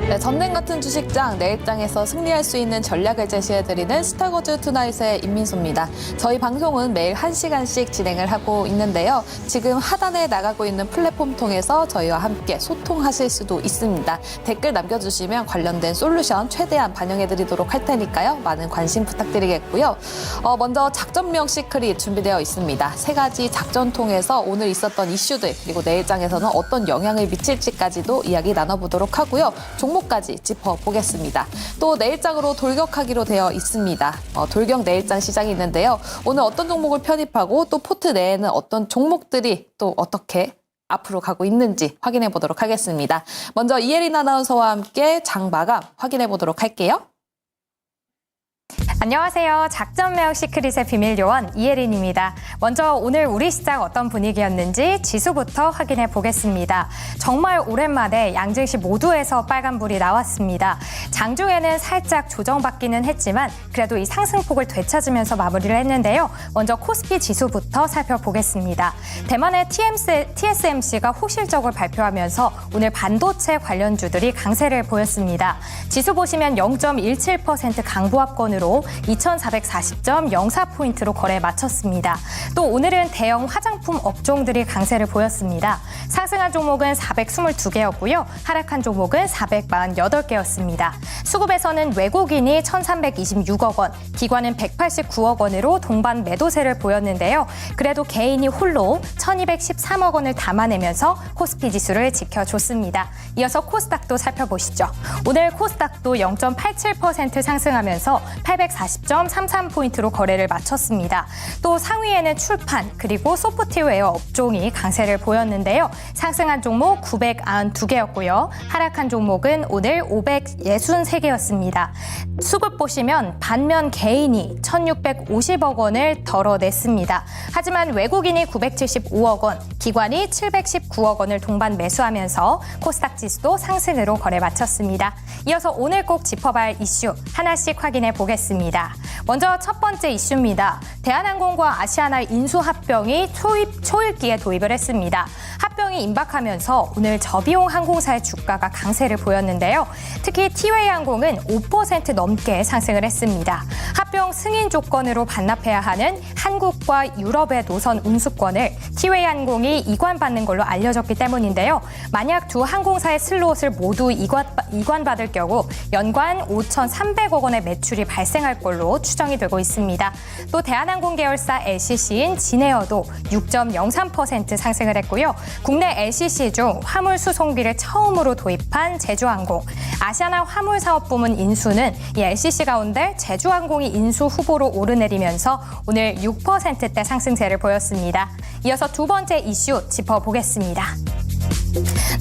네, 전냉 같은 주식장, 내일장에서 승리할 수 있는 전략을 제시해드리는 스타거즈 투나잇의 임민소입니다. 저희 방송은 매일 1시간씩 진행을 하고 있는데요. 지금 하단에 나가고 있는 플랫폼 통해서 저희와 함께 소통하실 수도 있습니다. 댓글 남겨주시면 관련된 솔루션 최대한 반영해드리도록 할 테니까요. 많은 관심 부탁드리겠고요. 먼저 작전명 시크릿 준비되어 있습니다. 3가지 작전 통해서 오늘 있었던 이슈들, 그리고 내일장에서는 어떤 영향을 미칠지까지도 이야기 나눠보도록 하고요. 종목까지 짚어보겠습니다. 또 내일장으로 돌격하기로 되어 있습니다. 돌격 내일장 시장이 있는데요. 오늘 어떤 종목을 편입하고 또 포트 내에는 어떤 종목들이 또 어떻게 앞으로 가고 있는지 확인해 보도록 하겠습니다. 먼저 이혜린 아나운서와 함께 장 마감 확인해 보도록 할게요. 안녕하세요. 작전 매혹 시크릿의 비밀 요원 이혜린입니다. 먼저 오늘 우리 시장 어떤 분위기였는지 지수부터 확인해 보겠습니다. 정말 오랜만에 양증시 모두에서 빨간불이 나왔습니다. 장중에는 살짝 조정받기는 했지만 그래도 이 상승폭을 되찾으면서 마무리를 했는데요. 먼저 코스피 지수부터 살펴보겠습니다. 대만의 TSMC가 호실적을 발표하면서 오늘 반도체 관련주들이 강세를 보였습니다. 지수 보시면 0.17% 강보합권으로 2,440.04포인트로 거래 마쳤습니다. 또 오늘은 대형 화장품 업종들이 강세를 보였습니다. 상승한 종목은 422개였고요. 하락한 종목은 448개였습니다. 수급에서는 외국인이 1,326억 원, 기관은 189억 원으로 동반 매도세를 보였는데요. 그래도 개인이 홀로 1,213억 원을 담아내면서 코스피 지수를 지켜줬습니다. 이어서 코스닥도 살펴보시죠. 오늘 코스닥도 0.87% 상승하면서 840.33포인트로 거래를 마쳤습니다. 또 상위에는 출판 그리고 소프트웨어 업종이 강세를 보였는데요. 상승한 종목 992개였고요. 하락한 종목은 오늘 563개였습니다. 수급 보시면 반면 개인이 1,650억 원을 덜어냈습니다. 하지만 외국인이 975억 원, 기관이 719억 원을 동반 매수하면서 코스닥 지수도 상승으로 거래 마쳤습니다. 이어서 오늘 꼭 짚어봐야 할 이슈 하나씩 확인해 보겠습니다. 먼저 첫 번째 이슈입니다. 대한항공과 아시아나 인수합병이 초읽기에 도입을 했습니다. 합병이 임박하면서 오늘 저비용 항공사의 주가가 강세를 보였는데요. 특히 티웨이 항공은 5% 넘게 상승을 했습니다. 합병 승인 조건으로 반납해야 하는 한국과 유럽의 노선 운수권을 티웨이 항공이 이관받는 걸로 알려졌기 때문인데요. 만약 두 항공사의 슬롯을 모두 이관받을 경우 연간 5,300억 원의 매출이 발생할 걸로 추정이 되고 있습니다. 또 대한항공 계열사 LCC인 진에어도 6.03% 상승을 했고요. 국내 LCC 중 화물 수송기를 처음으로 도입한 제주항공, 아시아나 화물사업부문 인수는 이 LCC 가운데 제주항공이 인수 후보로 오르내리면서 오늘 6%대 상승세를 보였습니다. 이어서 두 번째 이슈 짚어보겠습니다.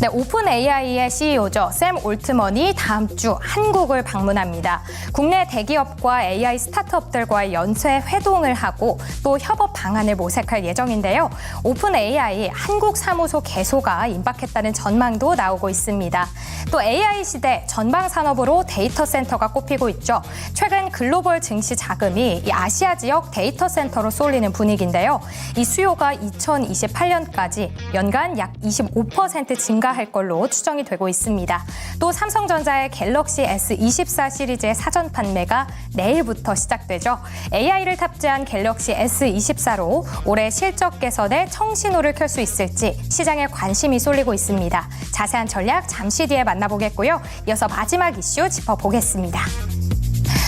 네, 오픈 AI의 CEO죠. 샘 올트먼이 다음 주 한국을 방문합니다. 국내 대기업과 AI 스타트업들과의 연쇄 회동을 하고 또 협업 방안을 모색할 예정인데요. 오픈 AI 한국 사무소 개소가 임박했다는 전망도 나오고 있습니다. 또 AI 시대 전방 산업으로 데이터 센터가 꼽히고 있죠. 최근 글로벌 증시 자금이 이 아시아 지역 데이터 센터로 쏠리는 분위기인데요. 이 수요가 2028년까지 연간 약 25% 증가할 걸로 추정이 되고 있습니다. 또 삼성전자의 갤럭시 S24 시리즈의 사전 판매가 내일부터 시작되죠. AI를 탑재한 갤럭시 S24로 올해 실적 개선에 청신호를 켤 수 있을지 시장에 관심이 쏠리고 있습니다. 자세한 전략 잠시 뒤에 만나보겠고요. 이어서 마지막 이슈 짚어보겠습니다.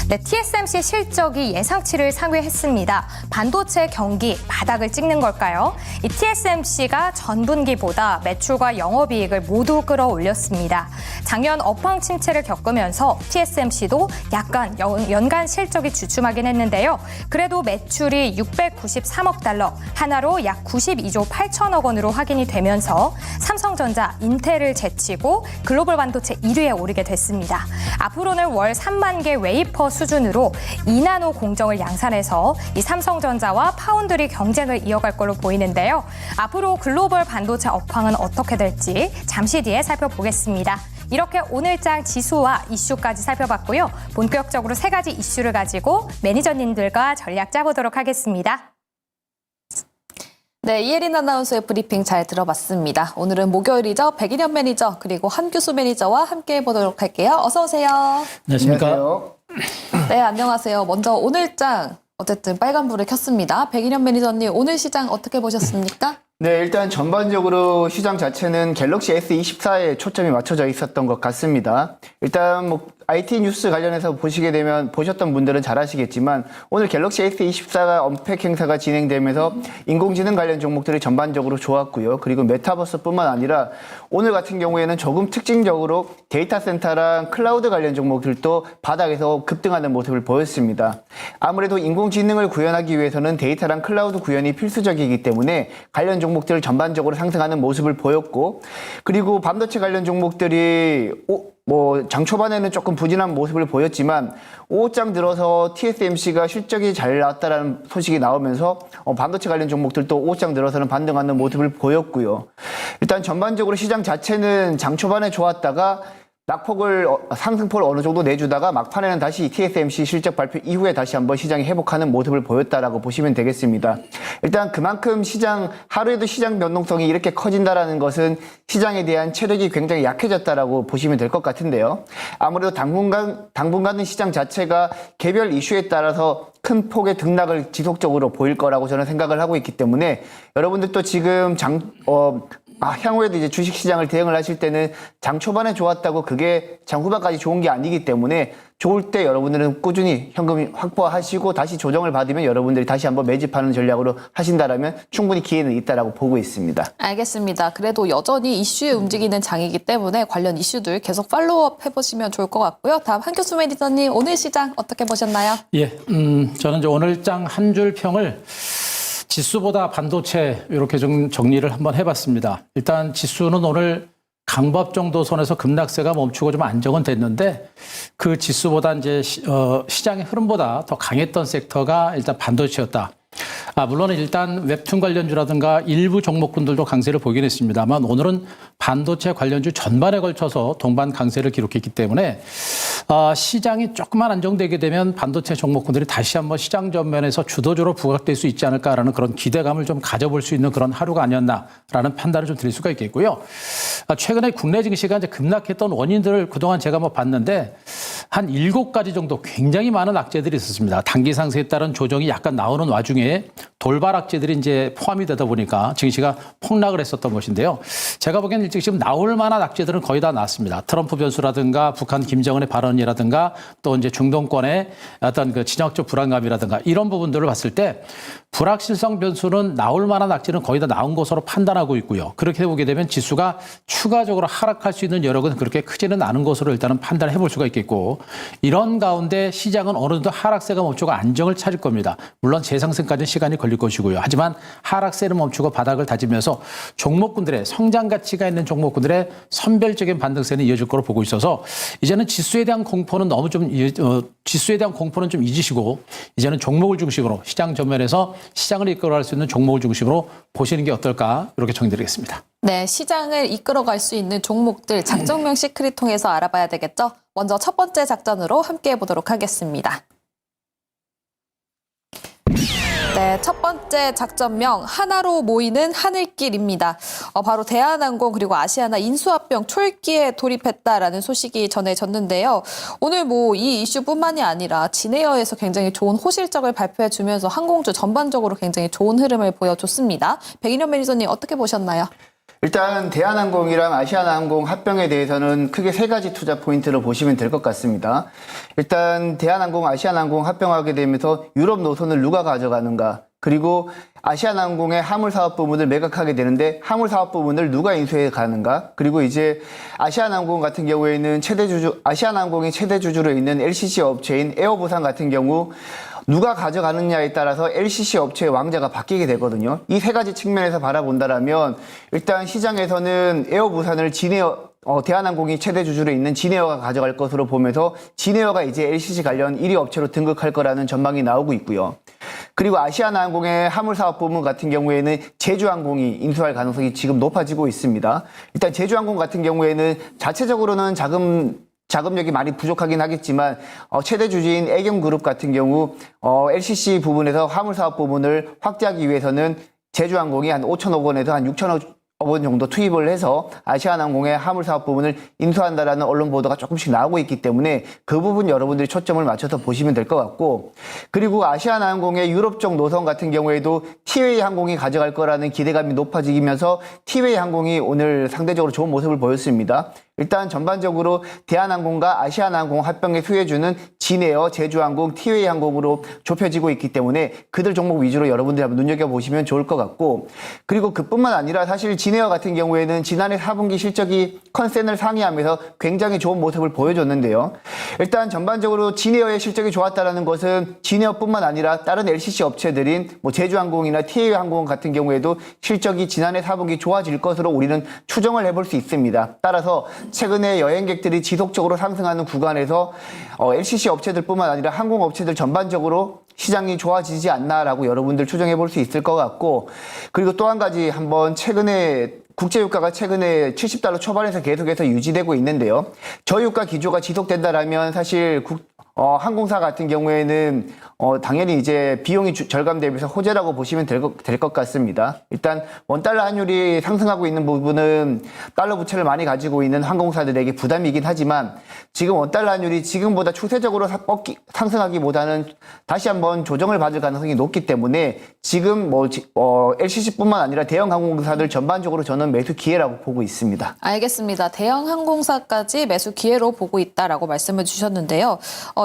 네, TSMC 실적이 예상치를 상회했습니다. 반도체 경기 바닥을 찍는 걸까요? 이 TSMC가 전분기보다 매출과 영업이익을 모두 끌어올렸습니다. 작년 업황 침체를 겪으면서 TSMC도 약간 연간 실적이 주춤하긴 했는데요. 그래도 매출이 693억 달러, 하나로 약 92조 8천억 원으로 확인이 되면서 삼성전자, 인텔을 제치고 글로벌 반도체 1위에 오르게 됐습니다. 앞으로는 월 3만 개 웨이퍼 수준으로 2나노 공정을 양산해서 이 삼성전자와 파운드리 경쟁을 이어갈 걸로 보이는데요. 앞으로 글로벌 반도체 업황은 어떻게 될지 잠시 뒤에 살펴보겠습니다. 이렇게 오늘장 지수와 이슈까지 살펴봤고요. 본격적으로 3가지 이슈를 가지고 매니저님들과 전략 짜보도록 하겠습니다. 네, 이혜린 아나운서의 브리핑 잘 들어봤습니다. 오늘은 목요일이죠. 백인현 매니저 그리고 한규수 매니저와 함께 해보도록 할게요. 어서 오세요. 안녕하십니까. 안녕하세요. 네, 안녕하세요. 먼저 오늘장 어쨌든 빨간불을 켰습니다. 백인현 매니저님 오늘 시장 어떻게 보셨습니까? 네, 일단 전반적으로 시장 자체는 갤럭시 S24에 초점이 맞춰져 있었던 것 같습니다. 일단 뭐 IT 뉴스 관련해서 보시게 되면 보셨던 분들은 잘 아시겠지만 오늘 갤럭시 S24가 언팩 행사가 진행되면서 인공지능 관련 종목들이 전반적으로 좋았고요. 그리고 메타버스뿐만 아니라 오늘 같은 경우에는 조금 특징적으로 데이터 센터랑 클라우드 관련 종목들도 바닥에서 급등하는 모습을 보였습니다. 아무래도 인공지능을 구현하기 위해서는 데이터랑 클라우드 구현이 필수적이기 때문에 관련 종목들 전반적으로 상승하는 모습을 보였고, 그리고 반도체 관련 종목들이 장 초반에는 조금 부진한 모습을 보였지만 5장 들어서 TSMC가 실적이 잘 나왔다라는 소식이 나오면서 반도체 관련 종목들도 5장 들어서는 반등하는 모습을 보였고요. 일단 전반적으로 시장 자체는 장 초반에 좋았다가 낙폭을 상승폭을 어느 정도 내주다가 막판에는 다시 TSMC 실적 발표 이후에 다시 한번 시장이 회복하는 모습을 보였다라고 보시면 되겠습니다. 일단 그만큼 하루에도 시장 변동성이 이렇게 커진다라는 것은 시장에 대한 체력이 굉장히 약해졌다라고 보시면 될 것 같은데요. 아무래도 당분간은 시장 자체가 개별 이슈에 따라서 큰 폭의 등락을 지속적으로 보일 거라고 저는 생각을 하고 있기 때문에 여러분들도 지금 향후에도 이제 주식시장을 대응을 하실 때는 장 초반에 좋았다고 그게 장 후반까지 좋은 게 아니기 때문에 좋을 때 여러분들은 꾸준히 현금 확보하시고 다시 조정을 받으면 여러분들이 다시 한번 매집하는 전략으로 하신다라면 충분히 기회는 있다라고 보고 있습니다. 알겠습니다. 그래도 여전히 이슈에 움직이는 장이기 때문에 관련 이슈들 계속 팔로우업 해보시면 좋을 것 같고요. 다음 한규수 매니저님 오늘 시장 어떻게 보셨나요? 예, 저는 이제 오늘장 한 줄 평을 지수보다 반도체 이렇게 좀 정리를 한번 해봤습니다. 일단 지수는 오늘 강밥 정도 선에서 급락세가 멈추고 좀 안정은 됐는데 그 지수보다 이제 시장의 흐름보다 더 강했던 섹터가 일단 반도체였다. 물론 일단 웹툰 관련주라든가 일부 종목군들도 강세를 보긴 했습니다만 오늘은 반도체 관련주 전반에 걸쳐서 동반 강세를 기록했기 때문에 시장이 조금만 안정되게 되면 반도체 종목군들이 다시 한번 시장 전면에서 주도주로 부각될 수 있지 않을까라는 그런 기대감을 좀 가져볼 수 있는 그런 하루가 아니었나라는 판단을 좀 드릴 수가 있겠고요. 최근에 국내 증시가 이제 급락했던 원인들을 그동안 제가 봤는데 한 7가지 정도 굉장히 많은 악재들이 있었습니다. 단기 상승에 따른 조정이 약간 나오는 와중에 돌발 악재들이 이제 포함이 되다 보니까 증시가 폭락을 했었던 것인데요. 제가 보기에는 지금 나올 만한 악재들은 거의 다 나왔습니다. 트럼프 변수라든가 북한 김정은의 발언이라든가 또 이제 중동권의 어떤 그 진영적 불안감이라든가 이런 부분들을 봤을 때 불확실성 변수는 나올 만한 악재는 거의 다 나온 것으로 판단하고 있고요. 그렇게 보게 되면 지수가 추가적으로 하락할 수 있는 여력은 그렇게 크지는 않은 것으로 일단은 판단을 해볼 수가 있겠고, 이런 가운데 시장은 어느 정도 하락세가 멈추고 안정을 찾을 겁니다. 물론 재상승까지는 시간이 걸릴 것이고요. 하지만 하락세를 멈추고 바닥을 다지면서 종목군들의 성장 가치가 있는 종목군들의 선별적인 반등세는 이어질 거로 보고 있어서 이제는 지수에 대한 공포는 좀 잊으시고 이제는 종목을 중심으로 시장 전면에서 시장을 이끌어갈 수 있는 종목을 중심으로 보시는 게 어떨까 이렇게 정리드리겠습니다. 네, 시장을 이끌어갈 수 있는 종목들 작전명 시크릿 통해서 알아봐야 되겠죠? 먼저 첫 번째 작전으로 함께 해보도록 하겠습니다. 네, 첫 번째 작전명 하나로 모이는 하늘길입니다. 바로 대한항공 그리고 아시아나 인수합병 초읽기에 돌입했다라는 소식이 전해졌는데요. 오늘 이 이슈뿐만이 아니라 진에어에서 굉장히 좋은 호실적을 발표해주면서 항공주 전반적으로 굉장히 좋은 흐름을 보여줬습니다. 백인현 매니저님 어떻게 보셨나요? 일단 대한항공이랑 아시아나항공 합병에 대해서는 크게 3가지 투자 포인트로 보시면 될 것 같습니다. 일단 대한항공, 아시아나항공 합병하게 되면서 유럽 노선을 누가 가져가는가, 그리고 아시아나항공의 화물사업 부문을 매각하게 되는데 화물사업 부문을 누가 인수해 가는가, 그리고 이제 아시아나항공 같은 경우에는 아시아나항공이 최대 주주로 있는 LCC 업체인 에어부산 같은 경우 누가 가져가느냐에 따라서 LCC 업체의 왕자가 바뀌게 되거든요. 이 3가지 측면에서 바라본다라면 일단 시장에서는 에어부산을 대한항공이 최대 주주로 있는 진에어가 가져갈 것으로 보면서 진에어가 이제 LCC 관련 1위 업체로 등극할 거라는 전망이 나오고 있고요. 그리고 아시아나항공의 화물사업 부문 같은 경우에는 제주항공이 인수할 가능성이 지금 높아지고 있습니다. 일단 제주항공 같은 경우에는 자체적으로는 자금력이 많이 부족하긴 하겠지만 최대 주주인 애경그룹 같은 경우 LCC 부분에서 화물사업 부문을 확대하기 위해서는 제주항공이 한 5천억 원에서 한 6천억 원 정도 투입을 해서 아시아나항공의 화물사업 부분을 인수한다라는 언론 보도가 조금씩 나오고 있기 때문에 그 부분 여러분들이 초점을 맞춰서 보시면 될 것 같고, 그리고 아시아나항공의 유럽 쪽 노선 같은 경우에도 티웨이 항공이 가져갈 거라는 기대감이 높아지면서 티웨이 항공이 오늘 상대적으로 좋은 모습을 보였습니다. 일단 전반적으로 대한항공과 아시아나항공 합병에 수혜주는 진에어, 제주항공, 티웨이 항공으로 좁혀지고 있기 때문에 그들 종목 위주로 여러분들이 한번 눈여겨보시면 좋을 것 같고, 그리고 그뿐만 아니라 사실 진에어 같은 경우에는 지난해 4분기 실적이 컨센을 상회하면서 굉장히 좋은 모습을 보여줬는데요. 일단 전반적으로 진에어의 실적이 좋았다는 것은 진에어뿐만 아니라 다른 LCC 업체들인 제주항공이나 티웨이 항공 같은 경우에도 실적이 지난해 4분기 좋아질 것으로 우리는 추정을 해볼 수 있습니다. 따라서 최근에 여행객들이 지속적으로 상승하는 구간에서 LCC 업체들뿐만 아니라 항공업체들 전반적으로 시장이 좋아지지 않나라고 여러분들 추정해 볼 수 있을 것 같고, 그리고 또 한 가지 한번 최근에 국제유가가 최근에 70달러 초반에서 계속해서 유지되고 있는데요. 저유가 기조가 지속된다라면 사실 항공사 같은 경우에는 당연히 이제 비용이 절감되면서 호재라고 보시면 될 것 같습니다. 일단 원달러 환율이 상승하고 있는 부분은 달러 부채를 많이 가지고 있는 항공사들에게 부담이긴 하지만 지금 원달러 환율이 지금보다 추세적으로 상승하기보다는 다시 한번 조정을 받을 가능성이 높기 때문에 지금 LCC뿐만 아니라 대형 항공사들 전반적으로 저는 매수 기회라고 보고 있습니다. 알겠습니다. 대형 항공사까지 매수 기회로 보고 있다라고 말씀을 주셨는데요.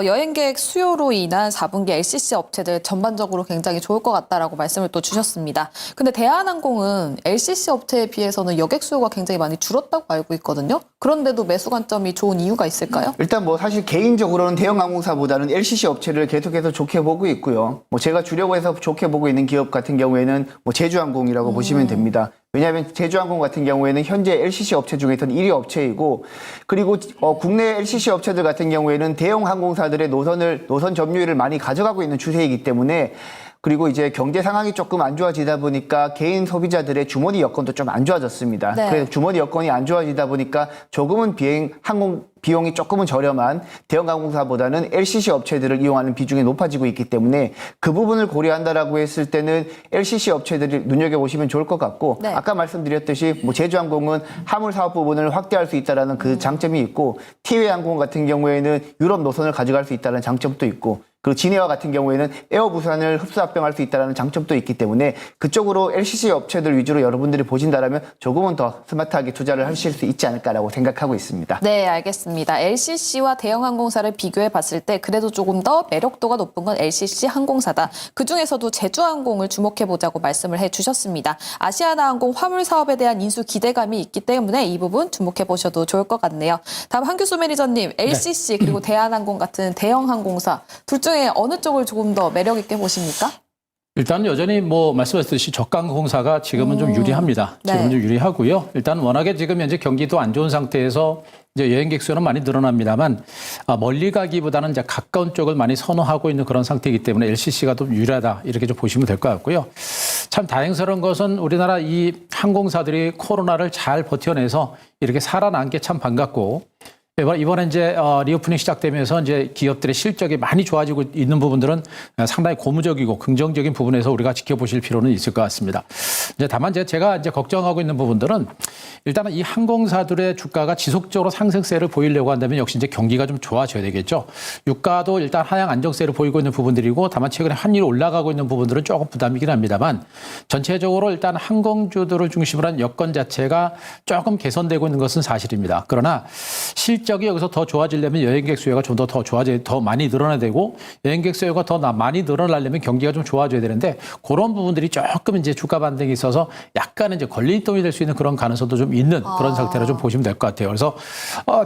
여행객 수요로 인한 4분기 LCC 업체들 전반적으로 굉장히 좋을 것 같다라고 말씀을 또 주셨습니다. 근데 대한항공은 LCC 업체에 비해서는 여객 수요가 굉장히 많이 줄었다고 알고 있거든요. 그런데도 매수 관점이 좋은 이유가 있을까요? 일단 사실 개인적으로는 대형 항공사보다는 LCC 업체를 계속해서 좋게 보고 있고요. 제가 주려고 해서 좋게 보고 있는 기업 같은 경우에는 제주항공이라고 보시면 됩니다. 왜냐하면 제주항공 같은 경우에는 현재 LCC 업체 중에서는 1위 업체이고, 그리고 국내 LCC 업체들 같은 경우에는 대형 항공사들의 노선 점유율을 많이 가져가고 있는 추세이기 때문에, 그리고 이제 경제 상황이 조금 안 좋아지다 보니까 개인 소비자들의 주머니 여건도 좀 안 좋아졌습니다. 네. 그래서 주머니 여건이 안 좋아지다 보니까 조금은 항공 비용이 조금은 저렴한 대형 항공사보다는 LCC 업체들을 이용하는 비중이 높아지고 있기 때문에 그 부분을 고려한다라고 했을 때는 LCC 업체들이 눈여겨보시면 좋을 것 같고, 네. 아까 말씀드렸듯이 제주항공은 화물 사업 부분을 확대할 수 있다는 그 장점이 있고, 티웨이 항공 같은 경우에는 유럽 노선을 가져갈 수 있다는 장점도 있고, 그리고 진에어 같은 경우에는 에어부산을 흡수 합병할 수 있다는 장점도 있기 때문에 그쪽으로 LCC 업체들 위주로 여러분들이 보신다면 조금은 더 스마트하게 투자를 하실 수 있지 않을까라고 생각하고 있습니다. 네, 알겠습니다. LCC와 대형 항공사를 비교해 봤을 때 그래도 조금 더 매력도가 높은 건 LCC 항공사다. 그중에서도 제주항공을 주목해 보자고 말씀을 해주셨습니다. 아시아나항공 화물 사업에 대한 인수 기대감이 있기 때문에 이 부분 주목해 보셔도 좋을 것 같네요. 다음 한규수 매니저님, LCC 그리고 대한항공 같은 대형 항공사 둘 중에 어느 쪽을 조금 더 매력 있게 보십니까? 일단 여전히 말씀하셨듯이 저가항공사가 지금은 좀 유리합니다. 네. 지금은 좀 유리하고요. 일단 워낙에 지금 현재 경기도 안 좋은 상태에서 이제 여행객 수는 많이 늘어납니다만 멀리 가기보다는 이제 가까운 쪽을 많이 선호하고 있는 그런 상태이기 때문에 LCC가 좀 유리하다 이렇게 좀 보시면 될 것 같고요. 참 다행스러운 것은 우리나라 이 항공사들이 코로나를 잘 버텨내서 이렇게 살아난 게 참 반갑고, 이번에 이제 리오프닝 시작되면서 이제 기업들의 실적이 많이 좋아지고 있는 부분들은 상당히 고무적이고 긍정적인 부분에서 우리가 지켜보실 필요는 있을 것 같습니다. 이제 다만 제가 이제 걱정하고 있는 부분들은 일단은 이 항공사들의 주가가 지속적으로 상승세를 보이려고 한다면 역시 이제 경기가 좀 좋아져야 되겠죠. 유가도 일단 하향 안정세를 보이고 있는 부분들이고, 다만 최근에 환율이 올라가고 있는 부분들은 조금 부담이긴 합니다만 전체적으로 일단 항공주들을 중심으로 한 여건 자체가 조금 개선되고 있는 것은 사실입니다. 그러나 실적이 여기서 더 좋아지려면 여행객 수요가 좀 더 많이 늘어나야 되고, 여행객 수요가 더 많이 늘어나려면 경기가 좀 좋아져야 되는데, 그런 부분들이 조금 이제 주가 반등이 있어서 약간은 이제 걸림돌이 될 수 있는 그런 가능성도 좀 있는 그런 상태로 좀 보시면 될 것 같아요. 그래서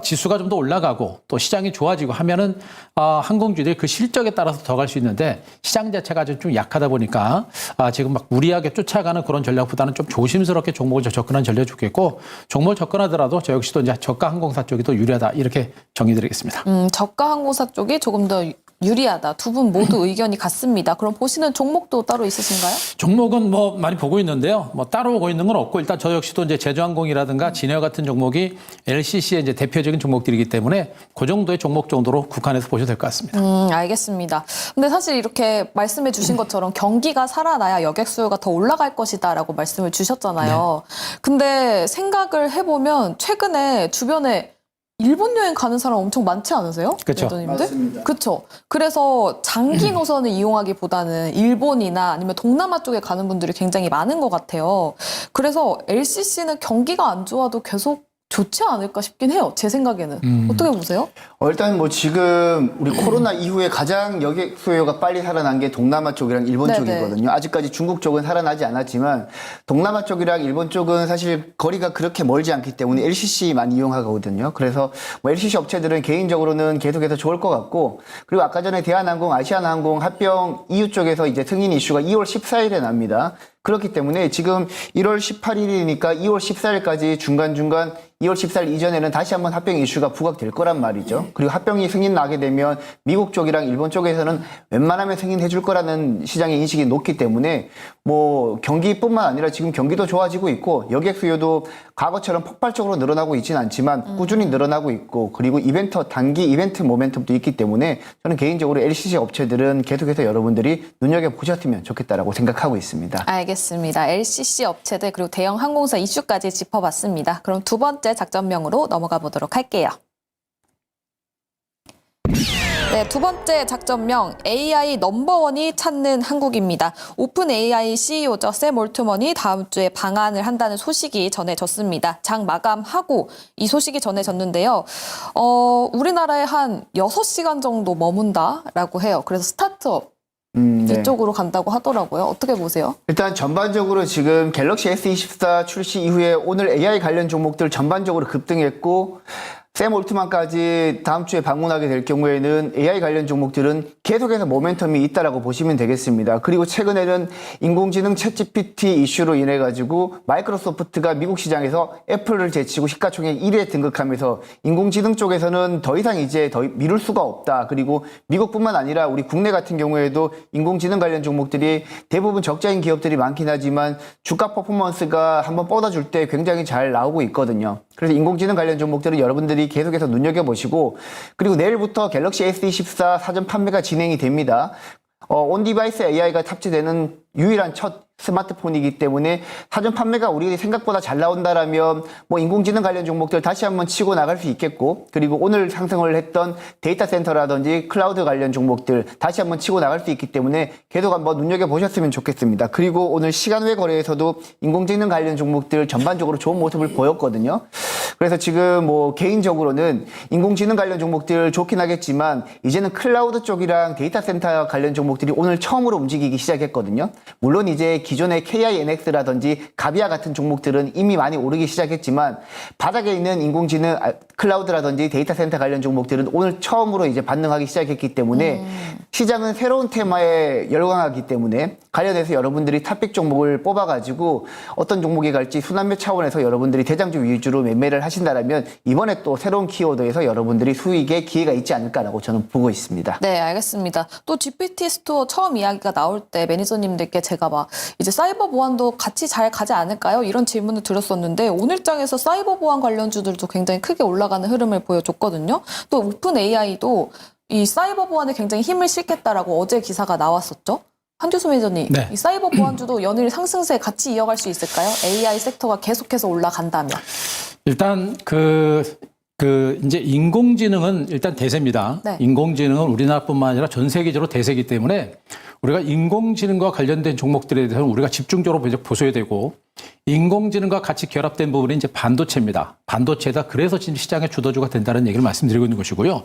지수가 좀 더 올라가고 또 시장이 좋아지고 하면은 항공주들이 그 실적에 따라서 더 갈 수 있는데, 시장 자체가 좀 약하다 보니까 지금 막 무리하게 쫓아가는 그런 전략보다는 좀 조심스럽게 종목을 접근하는 전략이 좋겠고, 종목을 접근하더라도 저 역시도 이제 저가 항공사 쪽이 더 유리하다 이렇게 정의드리겠습니다. 저가 항공사 쪽이 조금 더 유리하다. 두 분 모두 의견이 같습니다. 그럼 보시는 종목도 따로 있으신가요? 종목은 뭐 많이 보고 있는데요. 뭐 따로 보고 있는 건 없고 일단 저 역시도 이제 제주항공이라든가 진에어 같은 종목이 LCC의 이제 대표적인 종목들이기 때문에 그 정도의 종목 정도로 국한해서 보셔도 될 것 같습니다. 알겠습니다. 근데 사실 이렇게 말씀해 주신 것처럼 경기가 살아나야 여객 수요가 더 올라갈 것이다라고 말씀을 주셨잖아요. 근데 생각을 해보면 최근에 주변에 일본 여행 가는 사람 엄청 많지 않으세요? 그쵸. 매니저님들? 맞습니다. 그렇죠. 그래서 장기 노선을 이용하기보다는 일본이나 아니면 동남아 쪽에 가는 분들이 굉장히 많은 것 같아요. 그래서 LCC는 경기가 안 좋아도 계속 좋지 않을까 싶긴 해요. 제 생각에는. 어떻게 보세요? 일단 뭐 지금 우리 코로나 이후에 가장 여객 수요가 빨리 살아난 게 동남아 쪽이랑 일본 네네. 쪽이거든요. 아직까지 중국 쪽은 살아나지 않았지만 동남아 쪽이랑 일본 쪽은 사실 거리가 그렇게 멀지 않기 때문에 LCC 많이 이용하거든요. 그래서 뭐 LCC 업체들은 개인적으로는 계속해서 좋을 것 같고, 그리고 아까 전에 대한항공, 아시아나항공, 합병 EU 쪽에서 이제 승인 이슈가 2월 14일에 납니다. 그렇기 때문에 지금 1월 18일이니까 2월 14일까지 중간중간 2월 14일 이전에는 다시 한번 합병 이슈가 부각될 거란 말이죠. 그리고 합병이 승인 나게 되면 미국 쪽이랑 일본 쪽에서는 웬만하면 승인해 줄 거라는 시장의 인식이 높기 때문에 뭐 경기뿐만 아니라 지금 경기도 좋아지고 있고 여객 수요도 과거처럼 폭발적으로 늘어나고 있지는 않지만 꾸준히 늘어나고 있고, 그리고 단기 이벤트 모멘텀도 있기 때문에 저는 개인적으로 LCC 업체들은 계속해서 여러분들이 눈여겨보셨으면 좋겠다라고 생각하고 있습니다. 알겠습니다. LCC 업체들 그리고 대형 항공사 이슈까지 짚어봤습니다. 그럼 두 번째 작전명으로 넘어가 보도록 할게요. 네, 두 번째 작전명 AI 넘버원이 찾는 한국입니다. 오픈 AI CEO죠. 샘 올트먼이 다음 주에 방한을 한다는 소식이 전해졌습니다. 장 마감하고 이 소식이 전해졌는데요. 우리나라에 한 6시간 정도 머문다라고 해요. 그래서 스타트업 네. 이쪽으로 간다고 하더라고요. 어떻게 보세요? 일단 전반적으로 지금 갤럭시 S24 출시 이후에 오늘 AI 관련 종목들 전반적으로 급등했고, 샘 올트만까지 다음 주에 방문하게 될 경우에는 AI 관련 종목들은 계속해서 모멘텀이 있다라고 보시면 되겠습니다. 그리고 최근에는 인공지능 챗GPT 이슈로 인해 가지고 마이크로소프트가 미국 시장에서 애플을 제치고 시가총액 1위에 등극하면서 인공지능 쪽에서는 더 이상 이제 더 미룰 수가 없다. 그리고 미국뿐만 아니라 우리 국내 같은 경우에도 인공지능 관련 종목들이 대부분 적자인 기업들이 많긴 하지만 주가 퍼포먼스가 한번 뻗어줄 때 굉장히 잘 나오고 있거든요. 그래서 인공지능 관련 종목들은 여러분들이 계속해서 눈여겨보시고, 그리고 내일부터 갤럭시 S24 사전 판매가 진행이 됩니다. 온디바이스 AI가 탑재되는 유일한 첫 스마트폰이기 때문에 사전 판매가 우리 생각보다 잘 나온다라면 뭐 인공지능 관련 종목들 다시 한번 치고 나갈 수 있겠고, 그리고 오늘 상승을 했던 데이터 센터라든지 클라우드 관련 종목들 다시 한번 치고 나갈 수 있기 때문에 계속 한번 눈여겨보셨으면 좋겠습니다. 그리고 오늘 시간 외 거래에서도 인공지능 관련 종목들 전반적으로 좋은 모습을 보였거든요. 그래서 지금 뭐 개인적으로는 인공지능 관련 종목들 좋긴 하겠지만 이제는 클라우드 쪽이랑 데이터 센터 관련 종목들이 오늘 처음으로 움직이기 시작했거든요. 물론 이제 기존의 KINX라든지 가비아 같은 종목들은 이미 많이 오르기 시작했지만 바닥에 있는 인공지능 클라우드라든지 데이터 센터 관련 종목들은 오늘 처음으로 이제 반등하기 시작했기 때문에 시장은 새로운 테마에 열광하기 때문에 관련해서 여러분들이 탑픽 종목을 뽑아가지고 어떤 종목이 갈지 순환매 차원에서 여러분들이 대장주 위주로 매매를 하신다라면 이번에 또 새로운 키워드에서 여러분들이 수익의 기회가 있지 않을까라고 저는 보고 있습니다. 네, 알겠습니다. 또 GPT 스토어 처음 이야기가 나올 때 매니저님들께 제가 막 이제 사이버 보안도 같이 잘 가지 않을까요? 이런 질문을 드렸었는데 오늘장에서 사이버 보안 관련주들도 굉장히 크게 올라가는 흐름을 보여줬거든요. 또 오픈 AI도 이 사이버 보안에 굉장히 힘을 실겠다라고 어제 기사가 나왔었죠. 한주수 매니저님, 네. 이 사이버 보안주도 연일 상승세 같이 이어갈 수 있을까요? AI 섹터가 계속해서 올라간다면. 일단 이제 인공지능은 일단 대세입니다. 네. 인공지능은 우리나라뿐만 아니라 전 세계적으로 대세이기 때문에 우리가 인공지능과 관련된 종목들에 대해서는 우리가 집중적으로 보셔야 되고, 인공지능과 같이 결합된 부분이 이제 반도체입니다. 반도체다. 그래서 지금 시장의 주도주가 된다는 얘기를 말씀드리고 있는 것이고요.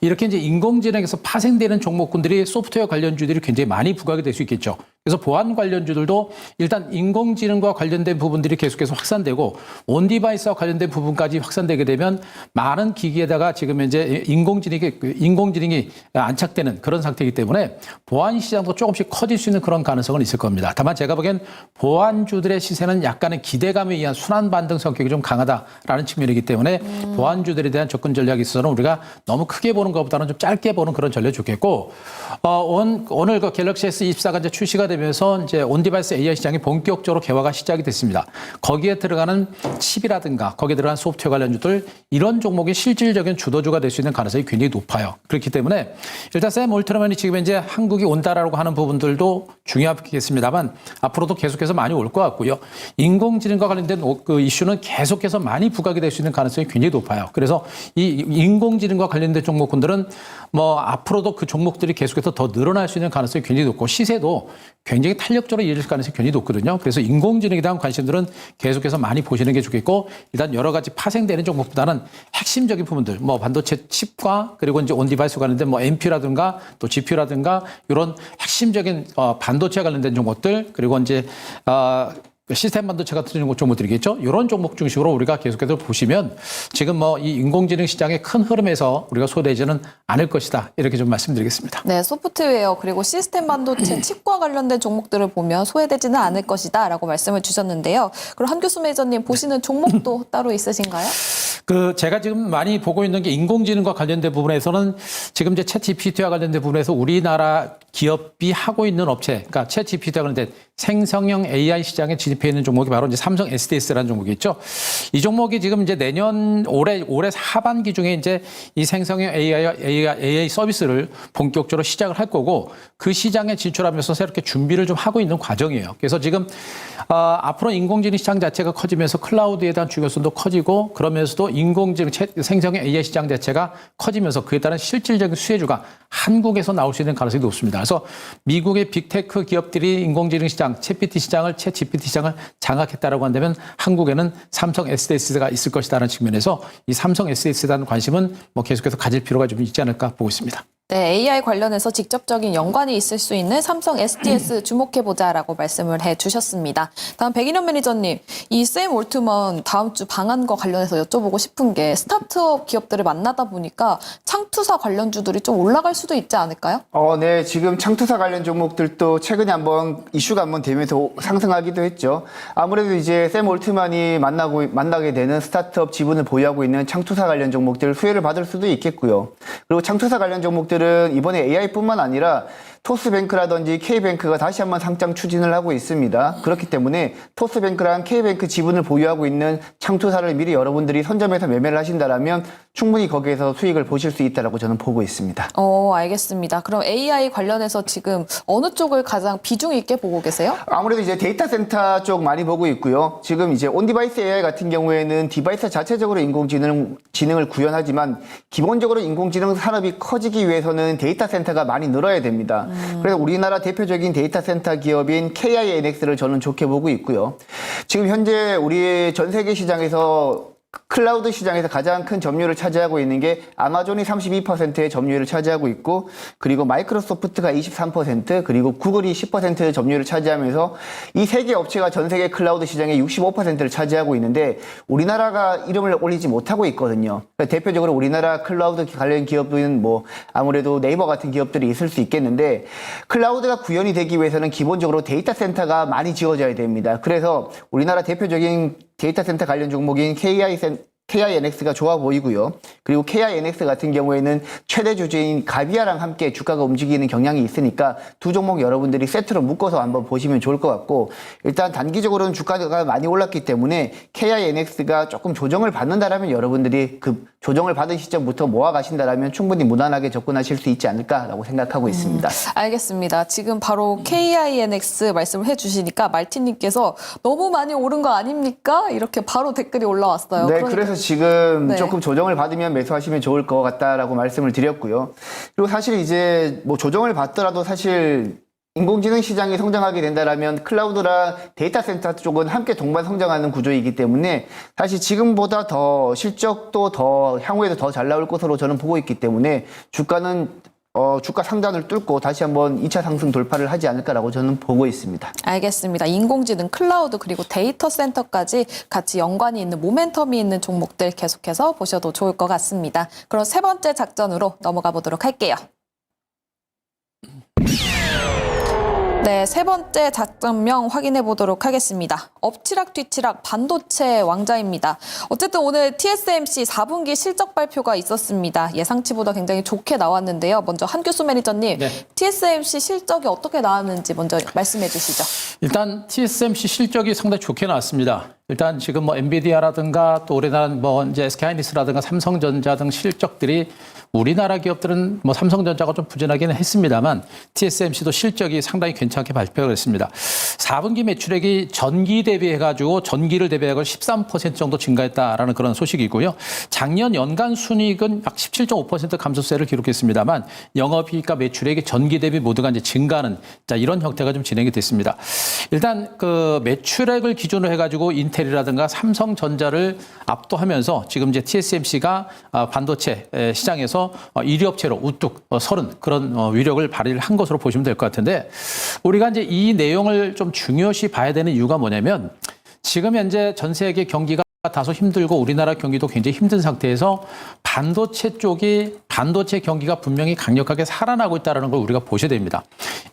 이렇게 이제 인공지능에서 파생되는 종목군들이 소프트웨어 관련주들이 굉장히 많이 부각이 될 수 있겠죠. 그래서 보안 관련주들도 일단 인공지능과 관련된 부분들이 계속해서 확산되고 온디바이스와 관련된 부분까지 확산되게 되면 많은 기기에다가 지금 현재 인공지능이 안착되는 그런 상태이기 때문에 보안 시장도 시장도 조금씩 커질 수 있는 그런 가능성은 있을 겁니다. 다만 제가 보기엔 보안주들의 시세는 약간의 기대감에 의한 순환 반등 성격이 좀 강하다라는 측면이기 때문에 보안주들에 대한 접근 전략에 있어서는 우리가 너무 크게 보는 것보다는 좀 짧게 보는 그런 전략이 좋겠고, 오늘 그 갤럭시 S24가 이제 출시가 되면서 이제 온디바이스 AI 시장이 본격적으로 개화가 시작이 됐습니다. 거기에 들어가는 칩이라든가 거기에 들어가는 소프트웨어 관련주들, 이런 종목이 실질적인 주도주가 될 수 있는 가능성이 굉장히 높아요. 그렇기 때문에 일단 샘 올트만이 지금 이제 한국이 온다라고 하는 부분들도 중요하겠습니다만 앞으로도 계속해서 많이 올 것 같고요. 인공지능과 관련된 그 이슈는 계속해서 많이 부각이 될 수 있는 가능성이 굉장히 높아요. 그래서 이 인공지능과 관련된 종목군들은 뭐 앞으로도 그 종목들이 계속해서 더 늘어날 수 있는 가능성이 굉장히 높고 시세도 굉장히 탄력적으로 이어질 가능성이 굉장히 높거든요. 그래서 인공지능에 대한 관심들은 계속해서 많이 보시는 게 좋겠고, 일단 여러 가지 파생되는 종목보다는 핵심적인 부분들, 뭐 반도체 칩과 그리고 이제 온디바이스 관련된 뭐 MP라든가 또 GPU라든가 이런 핵심적인 반도체 관련된 종목들, 그리고 이제 시스템 반도체 같은 종목들이겠죠. 이런 종목 중심으로 우리가 계속해서 보시면 지금 뭐 이 인공지능 시장의 큰 흐름에서 우리가 소외되지는 않을 것이다. 이렇게 좀 말씀드리겠습니다. 네, 소프트웨어 그리고 시스템 반도체 칩과 관련된 종목들을 보면 소외되지는 않을 것이다 라고 말씀을 주셨는데요. 그럼 한교수 매니저님 보시는 종목도 따로 있으신가요? 제가 지금 많이 보고 있는 게 인공지능과 관련된 부분에서는 지금 이제 챗 GPT와 관련된 부분에서 우리나라 기업이 하고 있는 업체, 그러니까 챗 GPT와 관련된 생성형 AI 시장에 진입해 있는 종목이 바로 이제 삼성 SDS라는 종목이 있죠. 이 종목이 지금 이제 올해 하반기 중에 이제 이 생성형 AI 서비스를 본격적으로 시작을 할 거고, 그 시장에 진출하면서 새롭게 준비를 좀 하고 있는 과정이에요. 그래서 지금 앞으로 인공지능 시장 자체가 커지면서 클라우드에 대한 중요성도 커지고, 그러면서도 인공지능 생성형 AI 시장 자체가 커지면서 그에 따른 실질적인 수혜주가 한국에서 나올 수 있는 가능성이 높습니다. 그래서 미국의 빅테크 기업들이 인공지능 시장, 챗 GPT 시장을 장악했다라고 한다면 한국에는 삼성 SDS가 있을 것이라는 측면에서 이 삼성 SDS에 대한 관심은 뭐 계속해서 가질 필요가 좀 있지 않을까 보고 있습니다. 네, AI 관련해서 직접적인 연관이 있을 수 있는 삼성 SDS 주목해보자라고 말씀을 해주셨습니다. 다음 백인현 매니저님, 이 샘 올트먼 다음 주 방한과 관련해서 여쭤보고 싶은 게 스타트업 기업들을 만나다 보니까 창투사 관련주들이 좀 올라갈 수도 있지 않을까요? 네, 지금 창투사 관련 종목들도 최근에 한번 이슈가 한번 되면서 상승하기도 했죠. 아무래도 이제 샘 올트만이 만나게 되는 스타트업 지분을 보유하고 있는 창투사 관련 종목들 수혜를 받을 수도 있겠고요. 그리고 창투사 관련 종목들은 이번에 AI뿐만 아니라 토스뱅크라든지 K뱅크가 다시 한번 상장 추진을 하고 있습니다. 그렇기 때문에 토스뱅크랑 K뱅크 지분을 보유하고 있는 창투사를 미리 여러분들이 선점해서 매매를 하신다면 충분히 거기에서 수익을 보실 수 있다고 저는 보고 있습니다. 알겠습니다. 그럼 AI 관련해서 지금 어느 쪽을 가장 비중 있게 보고 계세요? 아무래도 이제 데이터 센터 쪽 많이 보고 있고요. 지금 이제 온디바이스 AI 같은 경우에는 디바이스 자체적으로 인공지능을 구현하지만 기본적으로 인공지능 산업이 커지기 위해서는 데이터 센터가 많이 늘어야 됩니다. 그래서 우리나라 대표적인 데이터 센터 기업인 KINX를 저는 좋게 보고 있고요. 지금 현재 우리 전 세계 시장에서 클라우드 시장에서 가장 큰 점유율을 차지하고 있는 게 아마존이 32%의 점유율을 차지하고 있고, 그리고 마이크로소프트가 23%, 그리고 구글이 10%의 점유율을 차지하면서 이 세 개 업체가 전 세계 클라우드 시장의 65%를 차지하고 있는데 우리나라가 이름을 올리지 못하고 있거든요. 그러니까 대표적으로 우리나라 클라우드 관련 기업은 뭐 아무래도 네이버 같은 기업들이 있을 수 있겠는데, 클라우드가 구현이 되기 위해서는 기본적으로 데이터 센터가 많이 지어져야 됩니다. 그래서 우리나라 대표적인 데이터 센터 관련 종목인 KINX가 좋아 보이고요. 그리고 KINX 같은 경우에는 최대 주주인 가비아랑 함께 주가가 움직이는 경향이 있으니까 두 종목 여러분들이 세트로 묶어서 한번 보시면 좋을 것 같고, 일단 단기적으로는 주가가 많이 올랐기 때문에 KINX가 조금 조정을 받는다라면 여러분들이 그 조정을 받은 시점부터 모아 가신다라면 충분히 무난하게 접근하실 수 있지 않을까라고 생각하고 있습니다. 알겠습니다. 지금 바로 KINX 말씀을 해주시니까 말티님께서 너무 많이 오른 거 아닙니까? 이렇게 바로 댓글이 올라왔어요. 네, 그래서 지금 네. 조금 조정을 받으면 매수하시면 좋을 것 같다라고 말씀을 드렸고요. 그리고 사실 이제 뭐 조정을 받더라도 사실 인공지능 시장이 성장하게 된다라면 클라우드랑 데이터 센터 쪽은 함께 동반 성장하는 구조이기 때문에 사실 지금보다 더 실적도 더 향후에도 더 잘 나올 것으로 저는 보고 있기 때문에 주가는 주가 상단을 뚫고 다시 한번 2차 상승 돌파를 하지 않을까라고 저는 보고 있습니다. 알겠습니다. 인공지능, 클라우드 그리고 데이터 센터까지 같이 연관이 있는 모멘텀이 있는 종목들 계속해서 보셔도 좋을 것 같습니다. 그럼 세 번째 작전으로 넘어가 보도록 할게요. 네, 세 번째 작전명 확인해 보도록 하겠습니다. 엎치락 뒤치락 반도체 왕자입니다. 어쨌든 오늘 TSMC 4분기 실적 발표가 있었습니다. 예상치보다 굉장히 좋게 나왔는데요. 먼저 한규수 매니저님, 네. TSMC 실적이 어떻게 나왔는지 먼저 말씀해 주시죠. 일단 TSMC 실적이 상당히 좋게 나왔습니다. 일단 지금 뭐 엔비디아라든가 또 우리나라 뭐 이제 SK하이닉스라든가 삼성전자 등 실적들이 우리나라 기업들은 뭐 삼성전자가 좀 부진하기는 했습니다만 TSMC도 실적이 상당히 괜찮게 발표를 했습니다. 4분기 매출액이 전기 대비해가지고 전기를 대비해서 13% 정도 증가했다라는 그런 소식이고요. 작년 연간 순이익은 약 17.5% 감소세를 기록했습니다만 영업이익과 매출액이 전기 대비 모두가 이제 증가하는 이런 형태가 좀 진행이 됐습니다. 일단 그 매출액을 기준으로 해가지고 인텔이라든가 삼성전자를 압도하면서 지금 이제 TSMC가 반도체 시장에서 1위 업체로 우뚝 서른 그런 위력을 발휘를 한 것으로 보시면 될 것 같은데 우리가 이제 이 내용을 좀 중요시 봐야 되는 이유가 뭐냐면 지금 현재 전 세계 경기가 다소 힘들고 우리나라 경기도 굉장히 힘든 상태에서 반도체 쪽이 반도체 경기가 분명히 강력하게 살아나고 있다는 걸 우리가 보셔야 됩니다.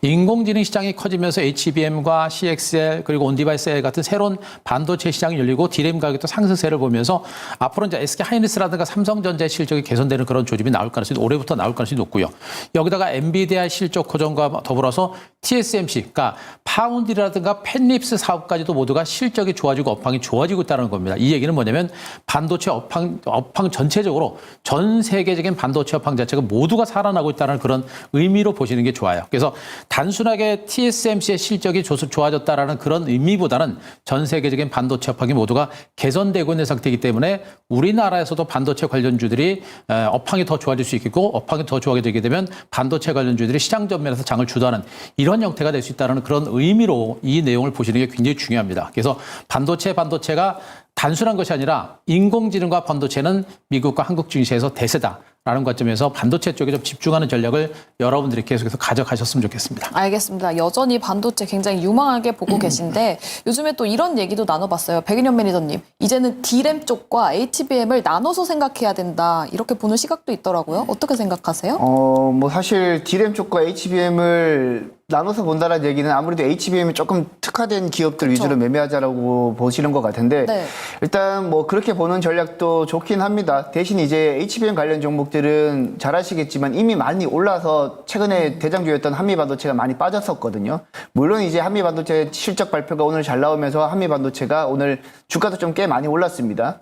인공지능 시장이 커지면서 HBM과 CXL 그리고 온디바이스 같은 새로운 반도체 시장이 열리고 디램 가격도 상승세를 보면서 앞으로 이제 SK하이닉스라든가 삼성전자의 실적이 개선되는 그런 조짐이 나올 가능성이 올해부터 나올 가능성이 높고요. 여기다가 엔비디아 실적 고전과 더불어서 TSMC, 그러니까 파운드리라든가 팬립스 사업까지도 모두가 실적이 좋아지고 업황이 좋아지고 있다는 겁니다. 이 얘기는 뭐냐면 반도체 업황 전체적으로 전 세계적인 반도체 업황 자체가 모두가 살아나고 있다는 그런 의미로 보시는 게 좋아요. 그래서 단순하게 TSMC의 실적이 좋아졌다라는 그런 의미보다는 전 세계적인 반도체 업황이 모두가 개선되고 있는 상태이기 때문에 우리나라에서도 반도체 관련주들이 업황이 더 좋아질 수 있겠고 업황이 더 좋아지게 되면 반도체 관련주들이 시장 전면에서 장을 주도하는 이런 형태가 될 수 있다는 그런 의미로 이 내용을 보시는 게 굉장히 중요합니다. 그래서 반도체가 단순한 것이 아니라 인공지능과 반도체는 미국과 한국 증시에서 대세다라는 관점에서 반도체 쪽에 좀 집중하는 전략을 여러분들이 계속해서 가져가셨으면 좋겠습니다. 알겠습니다. 여전히 반도체 굉장히 유망하게 보고 계신데 요즘에 또 이런 얘기도 나눠봤어요. 백인현 매니저님, 이제는 D램 쪽과 HBM을 나눠서 생각해야 된다 이렇게 보는 시각도 있더라고요. 어떻게 생각하세요? 뭐 사실 D램 쪽과 HBM을 나눠서 본다는 얘기는 아무래도 HBM이 조금 특화된 기업들 위주로 매매하자라고 보시는 것 같은데 네. 일단 뭐 그렇게 보는 전략도 좋긴 합니다. 대신 이제 HBM 관련 종목들은 잘 아시겠지만 이미 많이 올라서 최근에 대장주였던 한미반도체가 많이 빠졌었거든요. 물론 이제 한미반도체 실적 발표가 오늘 잘 나오면서 한미반도체가 오늘 주가도 좀 꽤 많이 올랐습니다.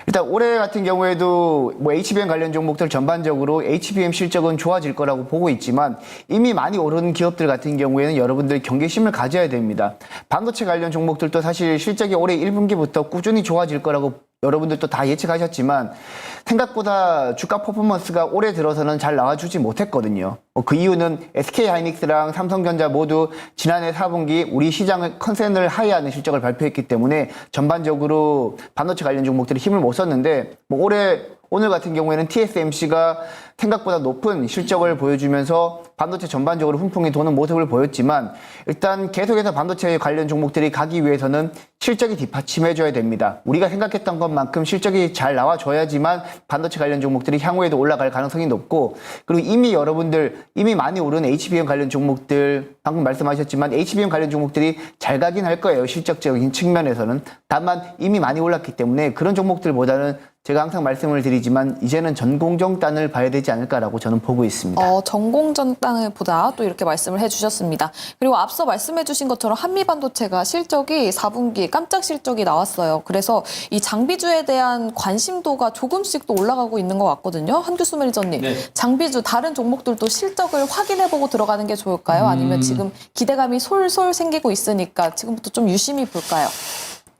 일단 올해 같은 경우에도 뭐 HBM 관련 종목들 전반적으로 HBM 실적은 좋아질 거라고 보고 있지만 이미 많이 오른 기업들 같은 경우에는 여러분들 경계심을 가져야 됩니다. 반도체 관련 종목들도 사실 실적이 올해 1분기부터 꾸준히 좋아질 거라고 여러분들도 다 예측하셨지만 생각보다 주가 퍼포먼스가 올해 들어서는 잘 나와주지 못했거든요. 그 이유는 SK하이닉스랑 삼성전자 모두 지난해 4분기 우리 시장을 컨센을 하회하는 실적을 발표했기 때문에 전반적으로 반도체 관련 종목들이 힘을 못 썼는데 뭐 오늘 같은 경우에는 TSMC가 생각보다 높은 실적을 보여주면서 반도체 전반적으로 훈풍이 도는 모습을 보였지만 일단 계속해서 반도체 관련 종목들이 가기 위해서는 실적이 뒷받침해줘야 됩니다. 우리가 생각했던 것만큼 실적이 잘 나와줘야지만 반도체 관련 종목들이 향후에도 올라갈 가능성이 높고 그리고 이미 많이 오른 HBM 관련 종목들 방금 말씀하셨지만 HBM 관련 종목들이 잘 가긴 할 거예요. 실적적인 측면에서는. 다만 이미 많이 올랐기 때문에 그런 종목들보다는 제가 항상 말씀을 드리지만 이제는 전공정단을 봐야 되지 않을까라고 저는 보고 있습니다. 전공정단을 보다 또 이렇게 말씀을 해주셨습니다. 그리고 앞서 말씀해주신 것처럼 한미반도체가 실적이 4분기 깜짝 실적이 나왔어요. 그래서 이 장비주에 대한 관심도가 조금씩 또 올라가고 있는 것 같거든요. 한규수 매니저님, 네. 장비주 다른 종목들도 실적을 확인해보고 들어가는 게 좋을까요? 아니면 지금 기대감이 솔솔 생기고 있으니까 지금부터 좀 유심히 볼까요?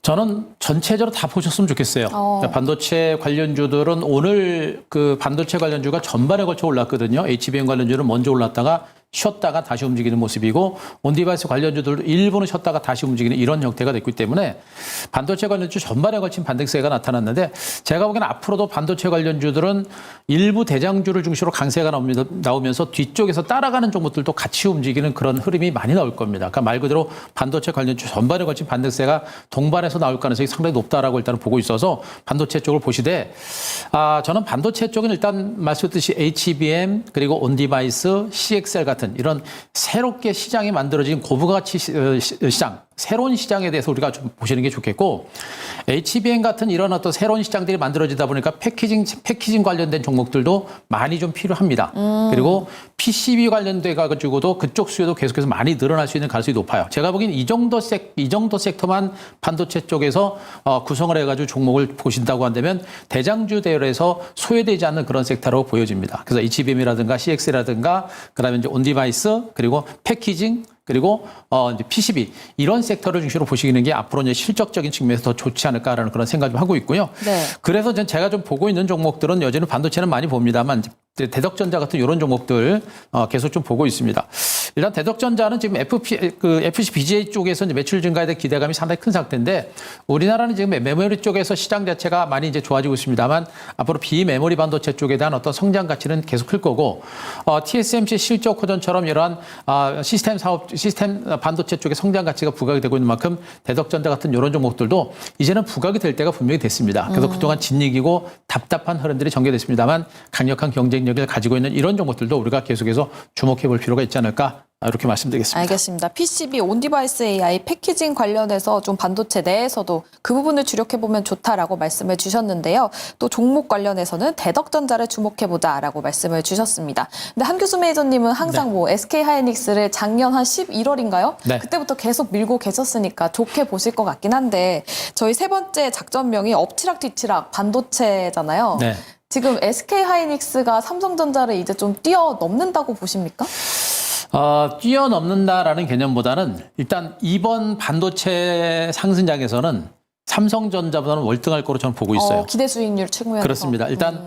저는 전체적으로 다 보셨으면 좋겠어요. 그러니까 반도체 관련주들은 오늘 그 반도체 관련주가 전반에 걸쳐 올랐거든요. HBM 관련주는 먼저 올랐다가 쉬었다가 다시 움직이는 모습이고 온디바이스 관련주들도 일부는 쉬었다가 다시 움직이는 이런 형태가 됐기 때문에 반도체 관련주 전반에 걸친 반등세가 나타났는데 제가 보기에는 앞으로도 반도체 관련주들은 일부 대장주를 중심으로 강세가 나오면서 뒤쪽에서 따라가는 종목들도 같이 움직이는 그런 흐름이 많이 나올 겁니다. 그러니까 말 그대로 반도체 관련주 전반에 걸친 반등세가 동반해서 나올 가능성이 상당히 높다라고 일단은 보고 있어서 반도체 쪽을 보시되 저는 반도체 쪽은 일단 말씀드렸듯이 HBM 그리고 온디바이스, CXL 같은 같은 이런 새롭게 시장이 만들어진 고부가치 시장, 새로운 시장에 대해서 우리가 좀 보시는 게 좋겠고, HBM 같은 이런 어떤 새로운 시장들이 만들어지다 보니까 패키징 관련된 종목들도 많이 좀 필요합니다. 그리고 PCB 관련돼 가지고도 그쪽 수요도 계속해서 많이 늘어날 수 있는 가능성이 높아요. 제가 보기엔 이 정도 섹터만 반도체 쪽에서 구성을 해가지고 종목을 보신다고 한다면 대장주 대열에서 소외되지 않는 그런 섹터로 보여집니다. 그래서 HBM이라든가 CX라든가 그다음에 이제 온디바이스 그리고 패키징 그리고 이제 PCB 이런 섹터를 중심으로 보시는 게 앞으로 이제 실적적인 측면에서 더 좋지 않을까라는 그런 생각을 좀 하고 있고요. 네. 그래서 제가 좀 보고 있는 종목들은 여전히 반도체는 많이 봅니다만 대덕전자 같은 이런 종목들 계속 좀 보고 있습니다. 일단 대덕전자는 지금 FC BGA 쪽에서 이제 매출 증가에 대한 기대감이 상당히 큰 상태인데 우리나라는 지금 메모리 쪽에서 시장 자체가 많이 이제 좋아지고 있습니다만 앞으로 비메모리 반도체 쪽에 대한 어떤 성장 가치는 계속 클 거고 TSMC 실적 호전처럼 이러한 시스템 반도체 쪽의 성장 가치가 부각이 되고 있는 만큼 대덕전자 같은 이런 종목들도 이제는 부각이 될 때가 분명히 됐습니다. 그래서 그동안 진익이고 답답한 흐름들이 전개됐습니다만 강력한 경쟁력을 가지고 있는 이런 종목들도 우리가 계속해서 주목해 볼 필요가 있지 않을까 이렇게 말씀드리겠습니다. 알겠습니다. PCB, 온디바이스 AI, 패키징 관련해서 좀 반도체 내에서도 그 부분을 주력해보면 좋다라고 말씀을 주셨는데요. 또 종목 관련해서는 대덕전자를 주목해보자라고 말씀을 주셨습니다. 근데 한규수 매니저님은 항상 뭐 SK하이닉스를 작년 한 11월인가요? 네. 그때부터 계속 밀고 계셨으니까 좋게 보실 것 같긴 한데 저희 세 번째 작전명이 엎치락뒤치락 반도체잖아요. 네. 지금 SK하이닉스가 삼성전자를 이제 좀 뛰어넘는다고 보십니까? 뛰어넘는다라는 개념보다는 일단 이번 반도체 상승장에서는 삼성전자보다는 월등할 거로 저는 보고 있어요. 기대 수익률 측면에서. 그렇습니다. 일단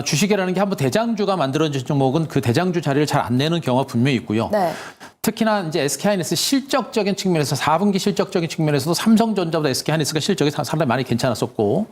주식이라는 게 한번 대장주가 만들어진 종목은 그 대장주 자리를 잘 안 내는 경우가 분명히 있고요. 네. 특히나 이제 SK하이닉스 실적적인 측면에서 4분기 실적적인 측면에서도 삼성전자보다 SK하이닉스가 실적이 상당히 많이 괜찮았었고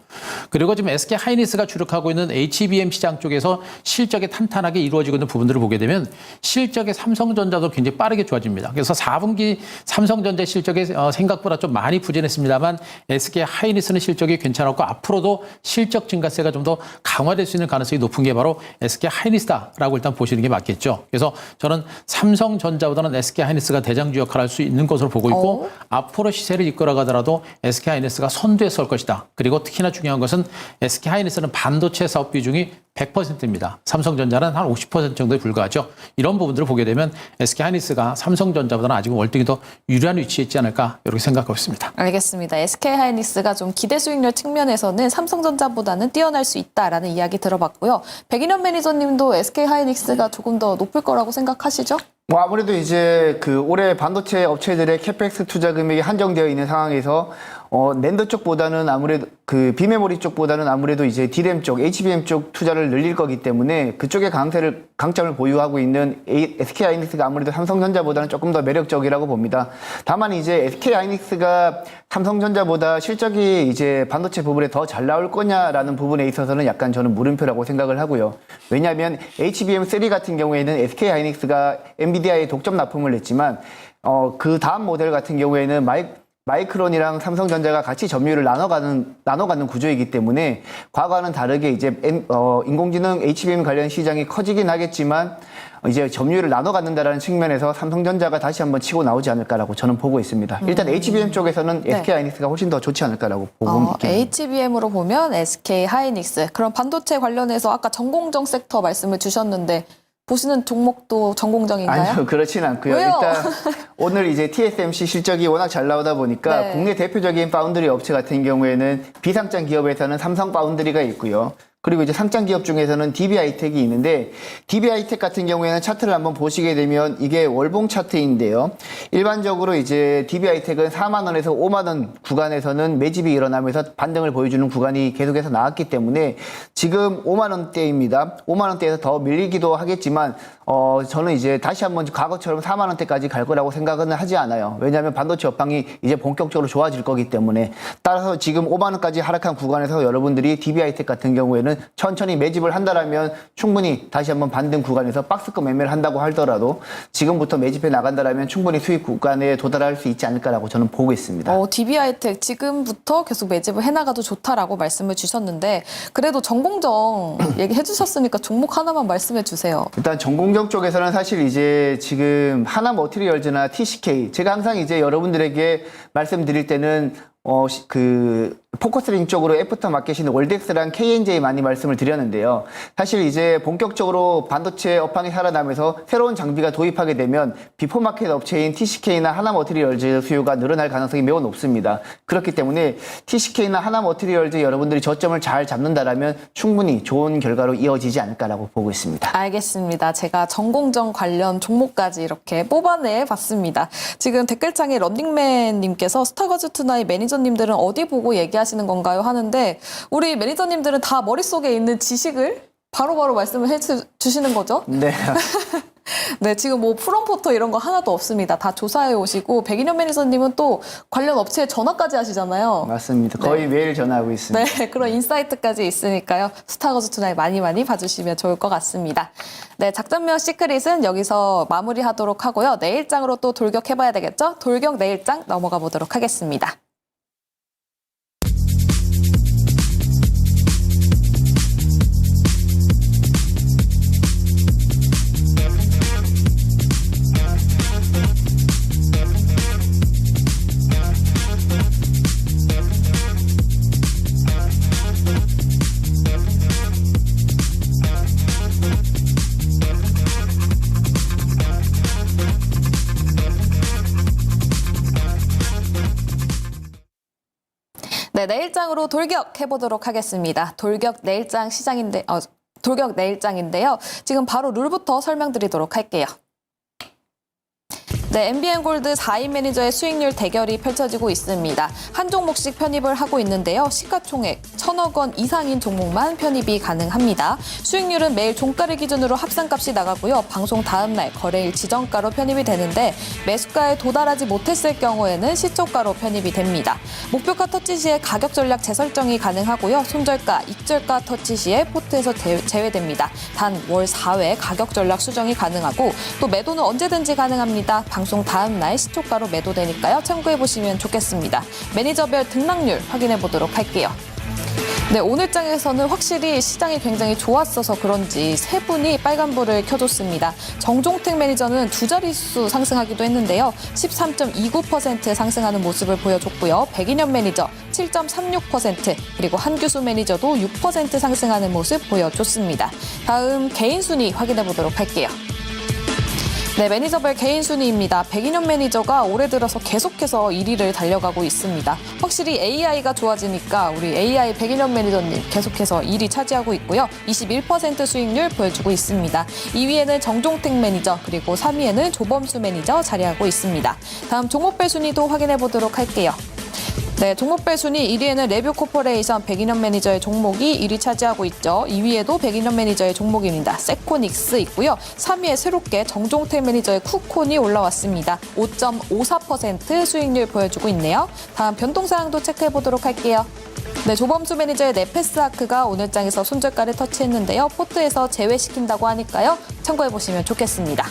그리고 지금 SK하이닉스가 주력하고 있는 HBM 시장 쪽에서 실적이 탄탄하게 이루어지고 있는 부분들을 보게 되면 실적의 삼성전자도 굉장히 빠르게 좋아집니다. 그래서 4분기 삼성전자 실적이 생각보다 좀 많이 부진했습니다만 SK하이닉스는 실적이 괜찮았고 앞으로도 실적 증가세가 좀 더 강화될 수 있는 가능성이 높은 게 바로 SK하이닉스다라고 일단 보시는 게 맞겠죠. 그래서 저는 삼성전자보다는 SK하이닉스가 대장주 역할을 할 수 있는 것으로 보고 있고 앞으로 시세를 이끌어가더라도 SK하이닉스가 선두에 설 것이다. 그리고 특히나 중요한 것은 SK하이닉스는 반도체 사업 비중이 100%입니다. 삼성전자는 한 50% 정도에 불과하죠. 이런 부분들을 보게 되면 SK하이닉스가 삼성전자보다는 아직은 월등히 더 유리한 위치에 있지 않을까 이렇게 생각하고 있습니다. 알겠습니다. SK하이닉스가 좀 기대 수익률 측면에서는 삼성전자보다는 뛰어날 수 있다라는 이야기 들어봤고요. 백인현 매니저님도 SK하이닉스가 조금 더 높을 거라고 생각하시죠? 뭐 아무래도 이제 그 올해 반도체 업체들의 캐펙스 투자 금액이 한정되어 있는 상황에서 낸더 쪽보다는 아무래도 그 비메모리 쪽보다는 아무래도 이제 D램 쪽, HBM 쪽 투자를 늘릴 거기 때문에 그쪽의 강점을 보유하고 있는 SK하이닉스가 아무래도 삼성전자보다는 조금 더 매력적이라고 봅니다. 다만 이제 SK하이닉스가 삼성전자보다 실적이 이제 반도체 부분에 더 잘 나올 거냐라는 부분에 있어서는 약간 저는 물음표라고 생각을 하고요. 왜냐하면 HBM3 같은 경우에는 SK하이닉스가 엔비디아에 독점 납품을 했지만 그 다음 모델 같은 경우에는 마이크론이랑 삼성전자가 같이 점유율을 나눠가는 구조이기 때문에 과거와는 다르게 이제 인공지능 HBM 관련 시장이 커지긴 하겠지만 이제 점유율을 나눠 갖는다라는 측면에서 삼성전자가 다시 한번 치고 나오지 않을까라고 저는 보고 있습니다. 일단 HBM 쪽에서는 SK하이닉스가 훨씬 더 좋지 않을까라고 보고 있습니다. HBM으로 보면 SK하이닉스. 그럼 반도체 관련해서 아까 전공정 섹터 말씀을 주셨는데 보시는 종목도 전공정인가요? 아니요, 그렇진 않고요. 왜요? 일단 오늘 이제 TSMC 실적이 워낙 잘 나오다 보니까 네. 국내 대표적인 파운드리 업체 같은 경우에는 비상장 기업에서는 삼성 파운드리가 있고요. 그리고 이제 상장 기업 중에서는 DB하이텍이 있는데 DB하이텍 같은 경우에는 차트를 한번 보시게 되면 이게 월봉 차트인데요. 일반적으로 이제 DB하이텍은 4만 원에서 5만 원 구간에서는 매집이 일어나면서 반등을 보여주는 구간이 계속해서 나왔기 때문에 지금 5만 원대입니다. 5만 원대에서 더 밀리기도 하겠지만 저는 이제 다시 한번 과거처럼 4만 원대까지 갈 거라고 생각은 하지 않아요. 왜냐하면 반도체 업황이 이제 본격적으로 좋아질 거기 때문에 따라서 지금 5만 원까지 하락한 구간에서 여러분들이 DB하이텍 같은 경우에는 보다는 천천히 매집을 한다라면 충분히 다시 한번 반등 구간에서 박스권 매매를 한다고 하더라도 지금부터 매집해 나간다라면 충분히 수익 구간에 도달할 수 있지 않을까라고 저는 보고 있습니다. DB하이텍 지금부터 계속 매집을 해나가도 좋다라고 말씀을 주셨는데 그래도 전공정 얘기해 주셨으니까 종목 하나만 말씀해 주세요. 일단 전공정 쪽에서는 사실 이제 지금 하나머티리얼즈나 TCK 제가 항상 이제 여러분들에게 말씀드릴 때는 포커스링 쪽으로 애프터 마켓인 월덱스랑 KNJ 많이 말씀을 드렸는데요. 사실 이제 본격적으로 반도체 업황이 살아나면서 새로운 장비가 도입하게 되면 비포 마켓 업체인 TCK나 하나머티리얼즈 수요가 늘어날 가능성이 매우 높습니다. 그렇기 때문에 TCK나 하나머티리얼즈 여러분들이 저점을 잘 잡는다라면 충분히 좋은 결과로 이어지지 않을까라고 보고 있습니다. 알겠습니다. 제가 전공정 관련 종목까지 이렇게 뽑아내 봤습니다. 지금 댓글창에 런닝맨님께서 스타거즈 투나잇 매니저님들은 어디 보고 얘기하시는 건가요? 하는데 우리 매니저님들은 다 머릿속에 있는 지식을 바로바로 말씀을 해주시는 거죠? 네. 네, 지금 뭐 프롬포터 이런 거 하나도 없습니다. 다 조사해 오시고 백인현 매니저님은 또 관련 업체에 전화까지 하시잖아요. 맞습니다. 거의 매일 전화하고 있습니다. 네, 그런 인사이트까지 있으니까요. 스타거즈 투나잇 많이 봐주시면 좋을 것 같습니다. 네, 작전명 시크릿은 여기서 마무리하도록 하고요. 내일장으로 또 돌격해봐야 되겠죠? 돌격 내일장 넘어가 보도록 하겠습니다. 네, 내일장으로 돌격해보도록 하겠습니다. 돌격 내일장인데요. 지금 바로 룰부터 설명드리도록 할게요. 네, MBN골드 4인 매니저의 수익률 대결이 펼쳐지고 있습니다. 한 종목씩 편입을 하고 있는데요. 시가총액 1,000억 원 이상인 종목만 편입이 가능합니다. 수익률은 매일 종가를 기준으로 합산값이 나가고요. 방송 다음 날 거래일 지정가로 편입이 되는데 매수가에 도달하지 못했을 경우에는 시초가로 편입이 됩니다. 목표가 터치 시에 가격 전략 재설정이 가능하고요. 손절가, 익절가 터치 시에 포트에서 제외됩니다. 단 월 4회 가격 전략 수정이 가능하고 또 매도는 언제든지 가능합니다. 방송 다음 날 시초가로 매도되니까요. 참고해보시면 좋겠습니다. 매니저별 등락률 확인해보도록 할게요. 네, 오늘 장에서는 확실히 시장이 굉장히 좋았어서 그런지 세 분이 빨간불을 켜줬습니다. 정종택 매니저는 두 자릿수 상승하기도 했는데요. 13.29% 상승하는 모습을 보여줬고요. 백인현 매니저 7.36% 그리고 한규수 매니저도 6% 상승하는 모습 보여줬습니다. 다음 개인 순위 확인해보도록 할게요. 네, 매니저별 개인 순위입니다. 백인현 매니저가 올해 들어서 계속해서 1위를 달려가고 있습니다. 확실히 AI가 좋아지니까 우리 AI 백인현 매니저님 계속해서 1위 차지하고 있고요. 21% 수익률 보여주고 있습니다. 2위에는 정종택 매니저 그리고 3위에는 조범수 매니저 자리하고 있습니다. 다음 종목별 순위도 확인해 보도록 할게요. 네, 종목별 순위 1위에는 레뷰 코퍼레이션 백인현 매니저의 종목이 1위 차지하고 있죠. 2위에도 백인현 매니저의 종목입니다. 세코닉스 있고요. 3위에 새롭게 정종택 매니저의 쿠콘이 올라왔습니다. 5.54% 수익률 보여주고 있네요. 다음 변동사항도 체크해 보도록 할게요. 네, 조범수 매니저의 네페스아크가 오늘 장에서 손절가를 터치했는데요. 포트에서 제외시킨다고 하니까요. 참고해 보시면 좋겠습니다.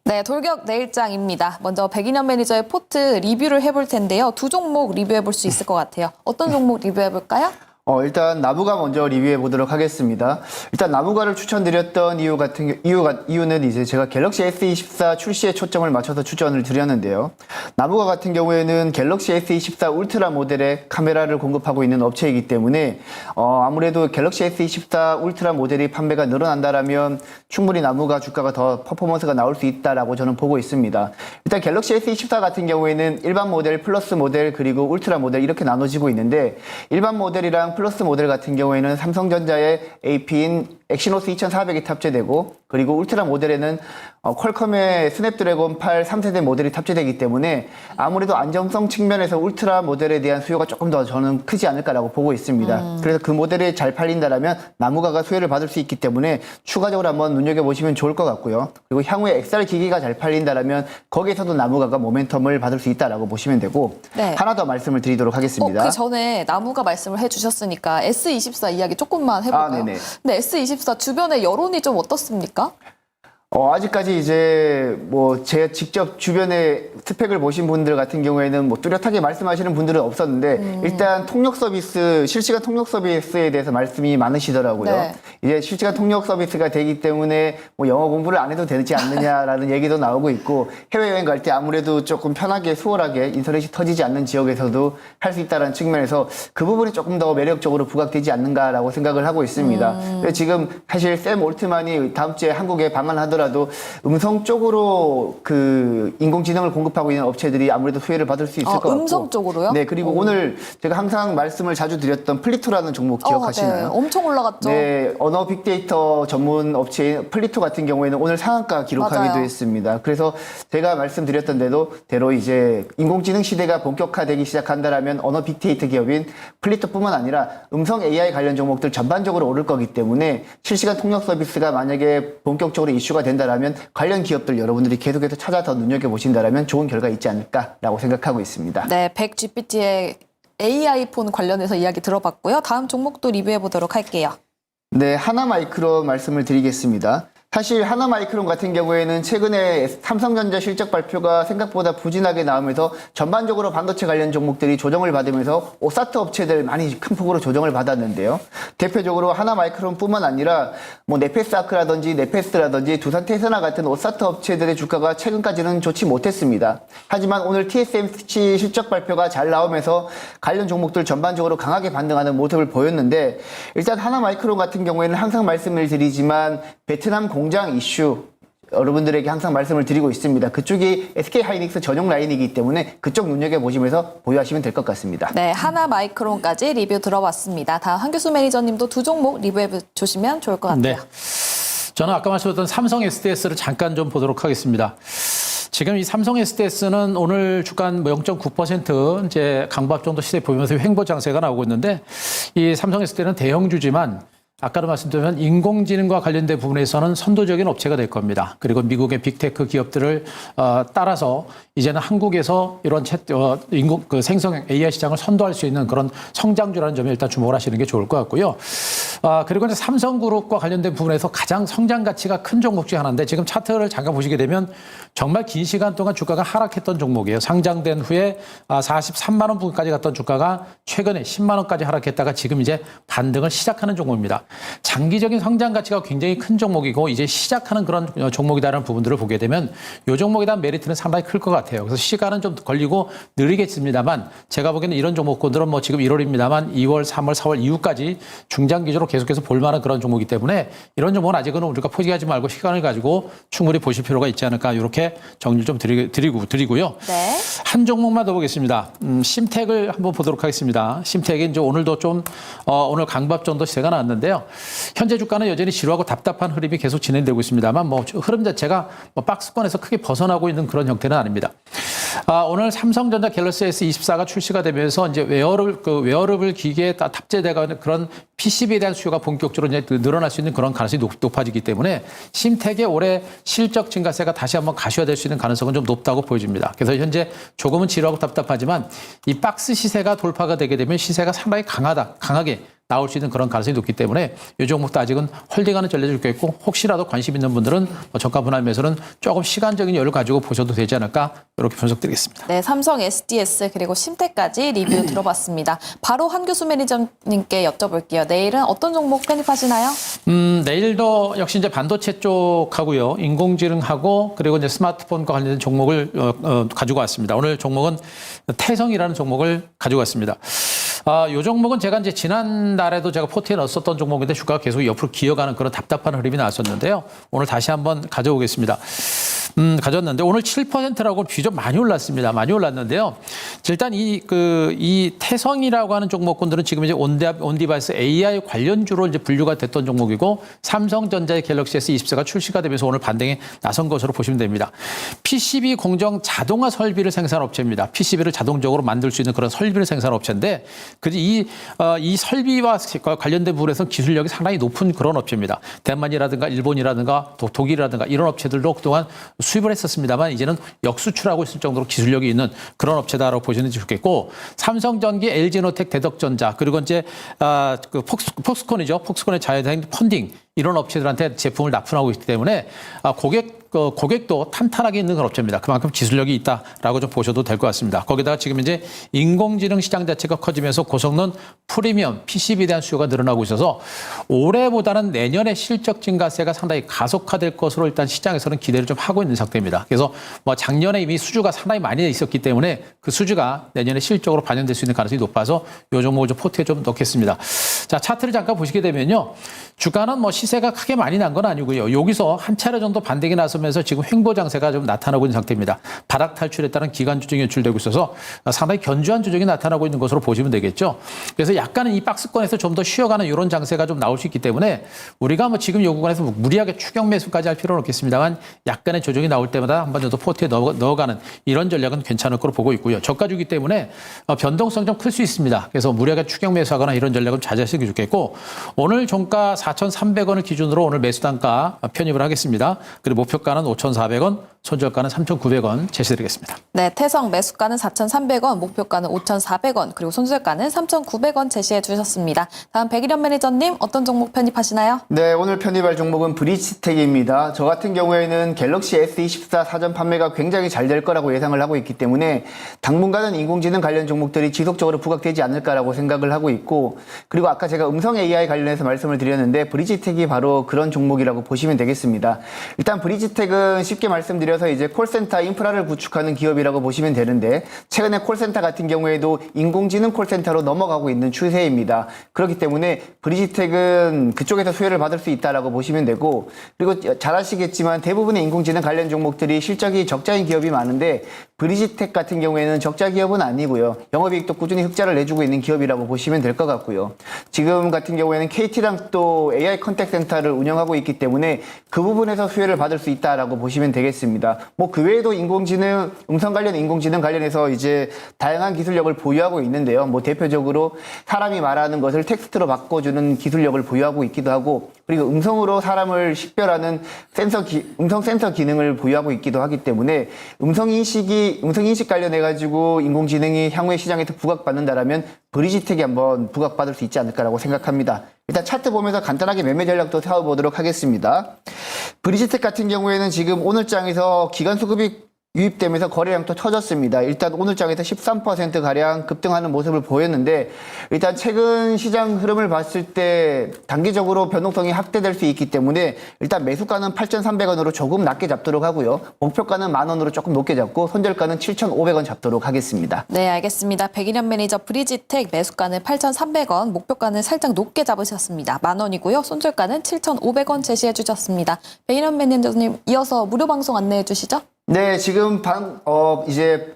네, 돌격 내일장입니다. 먼저 백인현 매니저의 포트 리뷰를 해볼 텐데요. 두 종목 리뷰해볼 수 있을 것 같아요. 어떤 종목 리뷰해볼까요? 일단 나무가 먼저 리뷰해 보도록 하겠습니다. 일단 나무가를 추천드렸던 이유는 이제 제가 갤럭시 S24 출시에 초점을 맞춰서 추천을 드렸는데요. 나무가 같은 경우에는 갤럭시 S24 울트라 모델의 카메라를 공급하고 있는 업체이기 때문에 아무래도 갤럭시 S24 울트라 모델이 판매가 늘어난다라면 충분히 나무가 주가가 더 퍼포먼스가 나올 수 있다라고 저는 보고 있습니다. 일단 갤럭시 S24 같은 경우에는 일반 모델, 플러스 모델, 그리고 울트라 모델 이렇게 나눠지고 있는데 일반 모델이랑 플러스 모델 같은 경우에는 삼성전자의 AP인 엑시노스 2400이 탑재되고 그리고 울트라 모델에는 퀄컴의 스냅드래곤 8 3세대 모델이 탑재되기 때문에 아무래도 안정성 측면에서 울트라 모델에 대한 수요가 조금 더 저는 크지 않을까라고 보고 있습니다. 그래서 그 모델이 잘 팔린다라면 나무가가 수혜를 받을 수 있기 때문에 추가적으로 한번 눈여겨보시면 좋을 것 같고요. 그리고 향후에 XR 기기가 잘 팔린다라면 거기에서도 나무가가 모멘텀을 받을 수 있다라고 보시면 되고 네. 하나 더 말씀을 드리도록 하겠습니다. 그 전에 나무가 말씀을 해주셨으니까 S24 이야기 조금만 해볼까요? 네네. 근데 S24 주변의 여론이 좀 어떻습니까? 아직까지 이제 뭐 제 직접 주변에 스펙을 보신 분들 같은 경우에는 뭐 뚜렷하게 말씀하시는 분들은 없었는데 일단 통역 서비스, 실시간 통역 서비스에 대해서 말씀이 많으시더라고요. 네. 이제 실시간 통역 서비스가 되기 때문에 뭐 영어 공부를 안 해도 되지 않느냐라는 얘기도 나오고 있고 해외여행 갈 때 아무래도 조금 편하게 수월하게 인터넷이 터지지 않는 지역에서도 할 수 있다는 측면에서 그 부분이 조금 더 매력적으로 부각되지 않는가라고 생각을 하고 있습니다. 그래서 지금 사실 샘 올트만이 다음 주에 한국에 방문하더라도 음성 쪽으로 그 인공지능을 공급하고 있는 업체들이 아무래도 수혜를 받을 수 있을 것 같고. 음성 쪽으로요? 네, 그리고 오늘 제가 항상 말씀을 자주 드렸던 플리토라는 종목 기억하시나요? 네, 엄청 올라갔죠. 네, 언어 빅데이터 전문 업체인 플리토 같은 경우에는 오늘 상한가 기록하기도 맞아요. 했습니다. 그래서 제가 말씀드렸던 대로 이제 인공지능 시대가 본격화되기 시작한다라면 언어 빅데이터 기업인 플리토뿐만 아니라 음성 AI 관련 종목들 전반적으로 오를 거기 때문에 실시간 통역 서비스가 만약에 본격적으로 이슈가 된다라면 관련 기업들 여러분들이 계속해서 찾아 더 눈여겨보신다라면 좋은 결과 있지 않을까라고 생각하고 있습니다. 네, 100GPT의 AI 폰 관련해서 이야기 들어봤고요. 다음 종목도 리뷰해 보도록 할게요. 네, 하나마이크로 말씀을 드리겠습니다. 사실 하나마이크론 같은 경우에는 최근에 삼성전자 실적 발표가 생각보다 부진하게 나오면서 전반적으로 반도체 관련 종목들이 조정을 받으면서 오사트 업체들 많이 큰 폭으로 조정을 받았는데요. 대표적으로 하나마이크론뿐만 아니라 뭐 네페스아크라든지 네페스라든지 두산 테스나 같은 오사트 업체들의 주가가 최근까지는 좋지 못했습니다. 하지만 오늘 TSMC 실적 발표가 잘 나오면서 관련 종목들 전반적으로 강하게 반등하는 모습을 보였는데 일단 하나마이크론 같은 경우에는 항상 말씀을 드리지만 베트남 공장 이슈 여러분들에게 항상 말씀을 드리고 있습니다. 그쪽이 SK하이닉스 전용 라인이기 때문에 그쪽 눈여겨보시면서 보유하시면 될 것 같습니다. 네, 하나마이크론까지 리뷰 들어봤습니다. 다음 한규수 매니저님도 두 종목 리뷰해 주시면 좋을 것 같아요. 네. 저는 아까 말씀드렸던 삼성 SDS를 잠깐 좀 보도록 하겠습니다. 지금 이 삼성 SDS는 오늘 주가 0.9% 이제 강밥 정도 시세 보이면서 횡보 장세가 나오고 있는데 이 삼성 SDS는 대형주지만 아까도 말씀드렸던 인공지능과 관련된 부분에서는 선도적인 업체가 될 겁니다. 그리고 미국의 빅테크 기업들을 따라서 이제는 한국에서 이런 생성 AI 시장을 선도할 수 있는 그런 성장주라는 점에 일단 주목을 하시는 게 좋을 것 같고요. 그리고 이제 삼성그룹과 관련된 부분에서 가장 성장 가치가 큰 종목 중 하나인데 지금 차트를 잠깐 보시게 되면 정말 긴 시간 동안 주가가 하락했던 종목이에요. 상장된 후에 43만 원 부근까지 갔던 주가가 최근에 10만 원까지 하락했다가 지금 이제 반등을 시작하는 종목입니다. 장기적인 성장 가치가 굉장히 큰 종목이고 이제 시작하는 그런 종목이다라는 부분들을 보게 되면 이 종목에 대한 메리트는 상당히 클 것 같아요. 그래서 시간은 좀 걸리고 느리겠습니다만 제가 보기에는 이런 종목군들은 뭐 지금 1월입니다만 2월, 3월, 4월 이후까지 중장기적으로 계속해서 볼만한 그런 종목이기 때문에 이런 종목은 아직은 우리가 포기하지 말고 시간을 가지고 충분히 보실 필요가 있지 않을까 이렇게 정리를 좀 드리고요. 네. 한 종목만 더 보겠습니다. 심텍을 한번 보도록 하겠습니다. 심텍이 이제 오늘도 좀 오늘 강밥 정도 시세가 나왔는데요. 현재 주가는 여전히 지루하고 답답한 흐름이 계속 진행되고 있습니다만 뭐 흐름 자체가 뭐 박스권에서 크게 벗어나고 있는 그런 형태는 아닙니다. 오늘 삼성전자 갤럭시 S24가 출시가 되면서 이제 웨어러블 기기에 탑재되는 그런 PCB에 대한 수요가 본격적으로 이제 늘어날 수 있는 그런 가능성이 높아지기 때문에 심텍의 올해 실적 증가세가 다시 한번 가시화될 수 있는 가능성은 좀 높다고 보여집니다. 그래서 현재 조금은 지루하고 답답하지만 이 박스 시세가 돌파가 되게 되면 시세가 상당히 강하게 나올 수 있는 그런 가능성이 높기 때문에 이 종목도 아직은 홀딩하는 전략을 있고 혹시라도 관심 있는 분들은 저가 분할매수는 조금 시간적인 여유를 가지고 보셔도 되지 않을까 이렇게 분석드리겠습니다. 네, 삼성 SDS 그리고 심텍까지 리뷰 들어봤습니다. 바로 한규수 매니저님께 여쭤볼게요. 내일은 어떤 종목 편입하시나요? 내일도 역시 이제 반도체 쪽하고요, 인공지능하고 그리고 이제 스마트폰과 관련된 종목을 가지고 왔습니다. 오늘 종목은 태성이라는 종목을 가지고 왔습니다. 이 종목은 제가 이제 지난달에도 제가 포트에 넣었었던 종목인데 주가가 계속 옆으로 기어가는 그런 답답한 흐름이 나왔었는데요. 오늘 다시 한번 가져오겠습니다. 가졌는데 오늘 7%라고 비좀 많이 올랐습니다. 많이 올랐는데요. 일단 이 태성이라고 하는 종목군들은 지금 이제 온디바이스 AI 관련주로 이제 분류가 됐던 종목이고 삼성전자의 갤럭시 S24가 출시가 되면서 오늘 반등에 나선 것으로 보시면 됩니다. PCB 공정 자동화 설비를 생산한 업체입니다. PCB를 자동적으로 만들 수 있는 그런 설비를 생산한 업체인데 이 설비와 관련된 부분에서 기술력이 상당히 높은 그런 업체입니다. 대만이라든가 일본이라든가 독일이라든가 이런 업체들도 그동안 수입을 했었습니다만 이제는 역수출하고 있을 정도로 기술력이 있는 그런 업체다라고 보시면 좋겠고 삼성전기, LG노텍, 대덕전자 그리고 이제 그 폭스콘이죠. 폭스콘의 자회사인 펀딩 이런 업체들한테 제품을 납품하고 있기 때문에 고객도 탄탄하게 있는 그런 업체입니다. 그만큼 기술력이 있다라고 좀 보셔도 될 것 같습니다. 거기다가 지금 이제 인공지능 시장 자체가 커지면서 고성능 프리미엄 PCB에 대한 수요가 늘어나고 있어서 올해보다는 내년에 실적 증가세가 상당히 가속화될 것으로 일단 시장에서는 기대를 좀 하고 있는 상태입니다. 그래서 뭐 작년에 이미 수주가 상당히 많이 있었기 때문에 그 수주가 내년에 실적으로 반영될 수 있는 가능성이 높아서 이 종목을 좀 포트에 좀 넣겠습니다. 자, 차트를 잠깐 보시게 되면요. 주가는 뭐 시세가 크게 많이 난 건 아니고요. 여기서 한 차례 정도 반등이 나서면서 지금 횡보 장세가 좀 나타나고 있는 상태입니다. 바닥 탈출에 따른 기간 조정이 연출되고 있어서 상당히 견조한 조정이 나타나고 있는 것으로 보시면 되겠죠. 그래서 약간은 이 박스권에서 좀 더 쉬어가는 이런 장세가 좀 나올 수 있기 때문에 우리가 뭐 지금 요 구간에서 무리하게 추격 매수까지 할 필요는 없겠습니다만 약간의 조정이 나올 때마다 한 번 정도 포트에 넣어가는 이런 전략은 괜찮을 거로 보고 있고요. 저가주기 때문에 변동성 좀 클 수 있습니다. 그래서 무리하게 추격 매수하거나 이런 전략은 자제하시는 게 좋겠고 오늘 종가 4,300원을 기준으로 오늘 매수 단가 편입을 하겠습니다. 그리고 목표가는 5,400원, 손절가는 3,900원 제시드리겠습니다. 네, 태성 매수가는 4,300원, 목표가는 5,400원, 그리고 손절가는 3,900원 제시해 주셨습니다. 다음 백일현 매니저님 어떤 종목 편입하시나요? 네, 오늘 편입할 종목은 브리지텍입니다. 저 같은 경우에는 갤럭시 S24 사전 판매가 굉장히 잘 될 거라고 예상을 하고 있기 때문에 당분간은 인공지능 관련 종목들이 지속적으로 부각되지 않을까라고 생각을 하고 있고 그리고 아까 제가 음성 AI 관련해서 말씀을 드렸는데 브리지텍이 바로 그런 종목이라고 보시면 되겠습니다. 일단 브리지텍은 쉽게 말씀드려서 이제 콜센터 인프라를 구축하는 기업이라고 보시면 되는데 최근에 콜센터 같은 경우에도 인공지능 콜센터로 넘어가고 있는 추세입니다. 그렇기 때문에 브리지텍은 그쪽에서 수혜를 받을 수 있다라고 보시면 되고 그리고 잘 아시겠지만 대부분의 인공지능 관련 종목들이 실적이 적자인 기업이 많은데 브리지텍 같은 경우에는 적자 기업은 아니고요. 영업이익도 꾸준히 흑자를 내주고 있는 기업이라고 보시면 될 것 같고요. 지금 같은 경우에는 KT랑 또 AI 컨택 센터를 운영하고 있기 때문에 그 부분에서 수혜를 받을 수 있다라고 보시면 되겠습니다. 뭐 그 외에도 인공지능, 음성 관련 인공지능 관련해서 이제 다양한 기술력을 보유하고 있는데요. 뭐 대표적으로 사람이 말하는 것을 텍스트로 바꿔주는 기술력을 보유하고 있기도 하고 그리고 음성으로 사람을 식별하는 음성 센서 기능을 보유하고 있기도 하기 때문에 음성 인식 관련해가지고 인공지능이 향후에 시장에서 부각받는다라면 브리지텍이 한번 부각받을 수 있지 않을까라고 생각합니다. 일단 차트 보면서 간단하게 매매 전략도 세워보도록 하겠습니다. 브리지텍 같은 경우에는 지금 오늘 장에서 기관 수급이 유입되면서 거래량도 터졌습니다. 일단 오늘 장에서 13%가량 급등하는 모습을 보였는데 일단 최근 시장 흐름을 봤을 때 단기적으로 변동성이 확대될 수 있기 때문에 일단 매수가는 8,300원으로 조금 낮게 잡도록 하고요. 목표가는 10,000원으로 조금 높게 잡고 손절가는 7,500원 잡도록 하겠습니다. 네, 알겠습니다. 백일현 매니저 브리지텍 매수가는 8,300원, 목표가는 살짝 높게 잡으셨습니다. 10,000원이고요. 손절가는 7,500원 제시해 주셨습니다. 백일현 매니저님 이어서 무료 방송 안내해 주시죠. 네, 지금 이제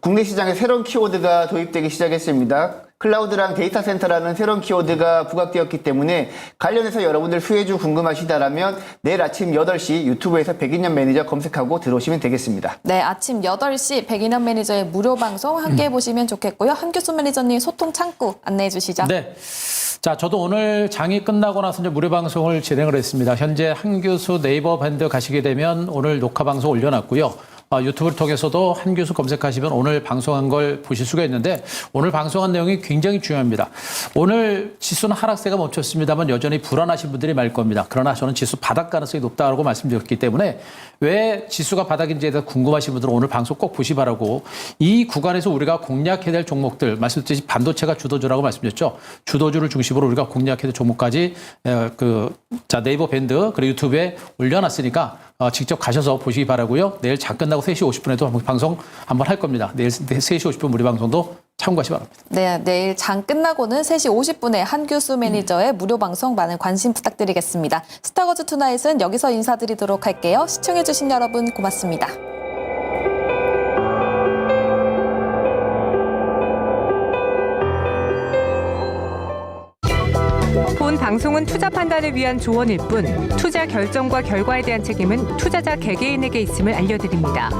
국내 시장에 새로운 키워드가 도입되기 시작했습니다. 클라우드랑 데이터 센터라는 새로운 키워드가 부각되었기 때문에 관련해서 여러분들 수혜주 궁금하시다라면 내일 아침 8시 유튜브에서 백인현 매니저 검색하고 들어오시면 되겠습니다. 네, 아침 8시 백인현 매니저의 무료 방송 함께 보시면 좋겠고요. 한규수 매니저님 소통 창구 안내해 주시죠. 네. 자, 저도 오늘 장이 끝나고 나서 이제 무료 방송을 진행을 했습니다. 현재 한교수 네이버 밴드 가시게 되면 오늘 녹화 방송 올려놨고요. 유튜브를 통해서도 한교수 검색하시면 오늘 방송한 걸 보실 수가 있는데 오늘 방송한 내용이 굉장히 중요합니다. 오늘 지수는 하락세가 멈췄습니다만 여전히 불안하신 분들이 많을 겁니다. 그러나 저는 지수 바닥 가능성이 높다고 말씀드렸기 때문에 왜 지수가 바닥인지에 대해서 궁금하신 분들은 오늘 방송 꼭 보시 바라고 이 구간에서 우리가 공략해야 될 종목들 말씀드렸듯이 반도체가 주도주라고 말씀드렸죠. 주도주를 중심으로 우리가 공략해야 될 종목까지 네이버 밴드 그리고 유튜브에 올려놨으니까 직접 가셔서 보시기 바라고요. 내일 장 끝나고 3시 50분에도 방송 한번 할 겁니다. 내일 3시 50분 무료 방송도 참고하시기 바랍니다. 네, 내일 장 끝나고는 3시 50분에 한규수 매니저의 무료 방송 많은 관심 부탁드리겠습니다. 스타거즈 투나잇은 여기서 인사드리도록 할게요. 시청해주신 여러분 고맙습니다. 본 방송은 투자 판단을 위한 조언일 뿐 투자 결정과 결과에 대한 책임은 투자자 개개인에게 있음을 알려드립니다.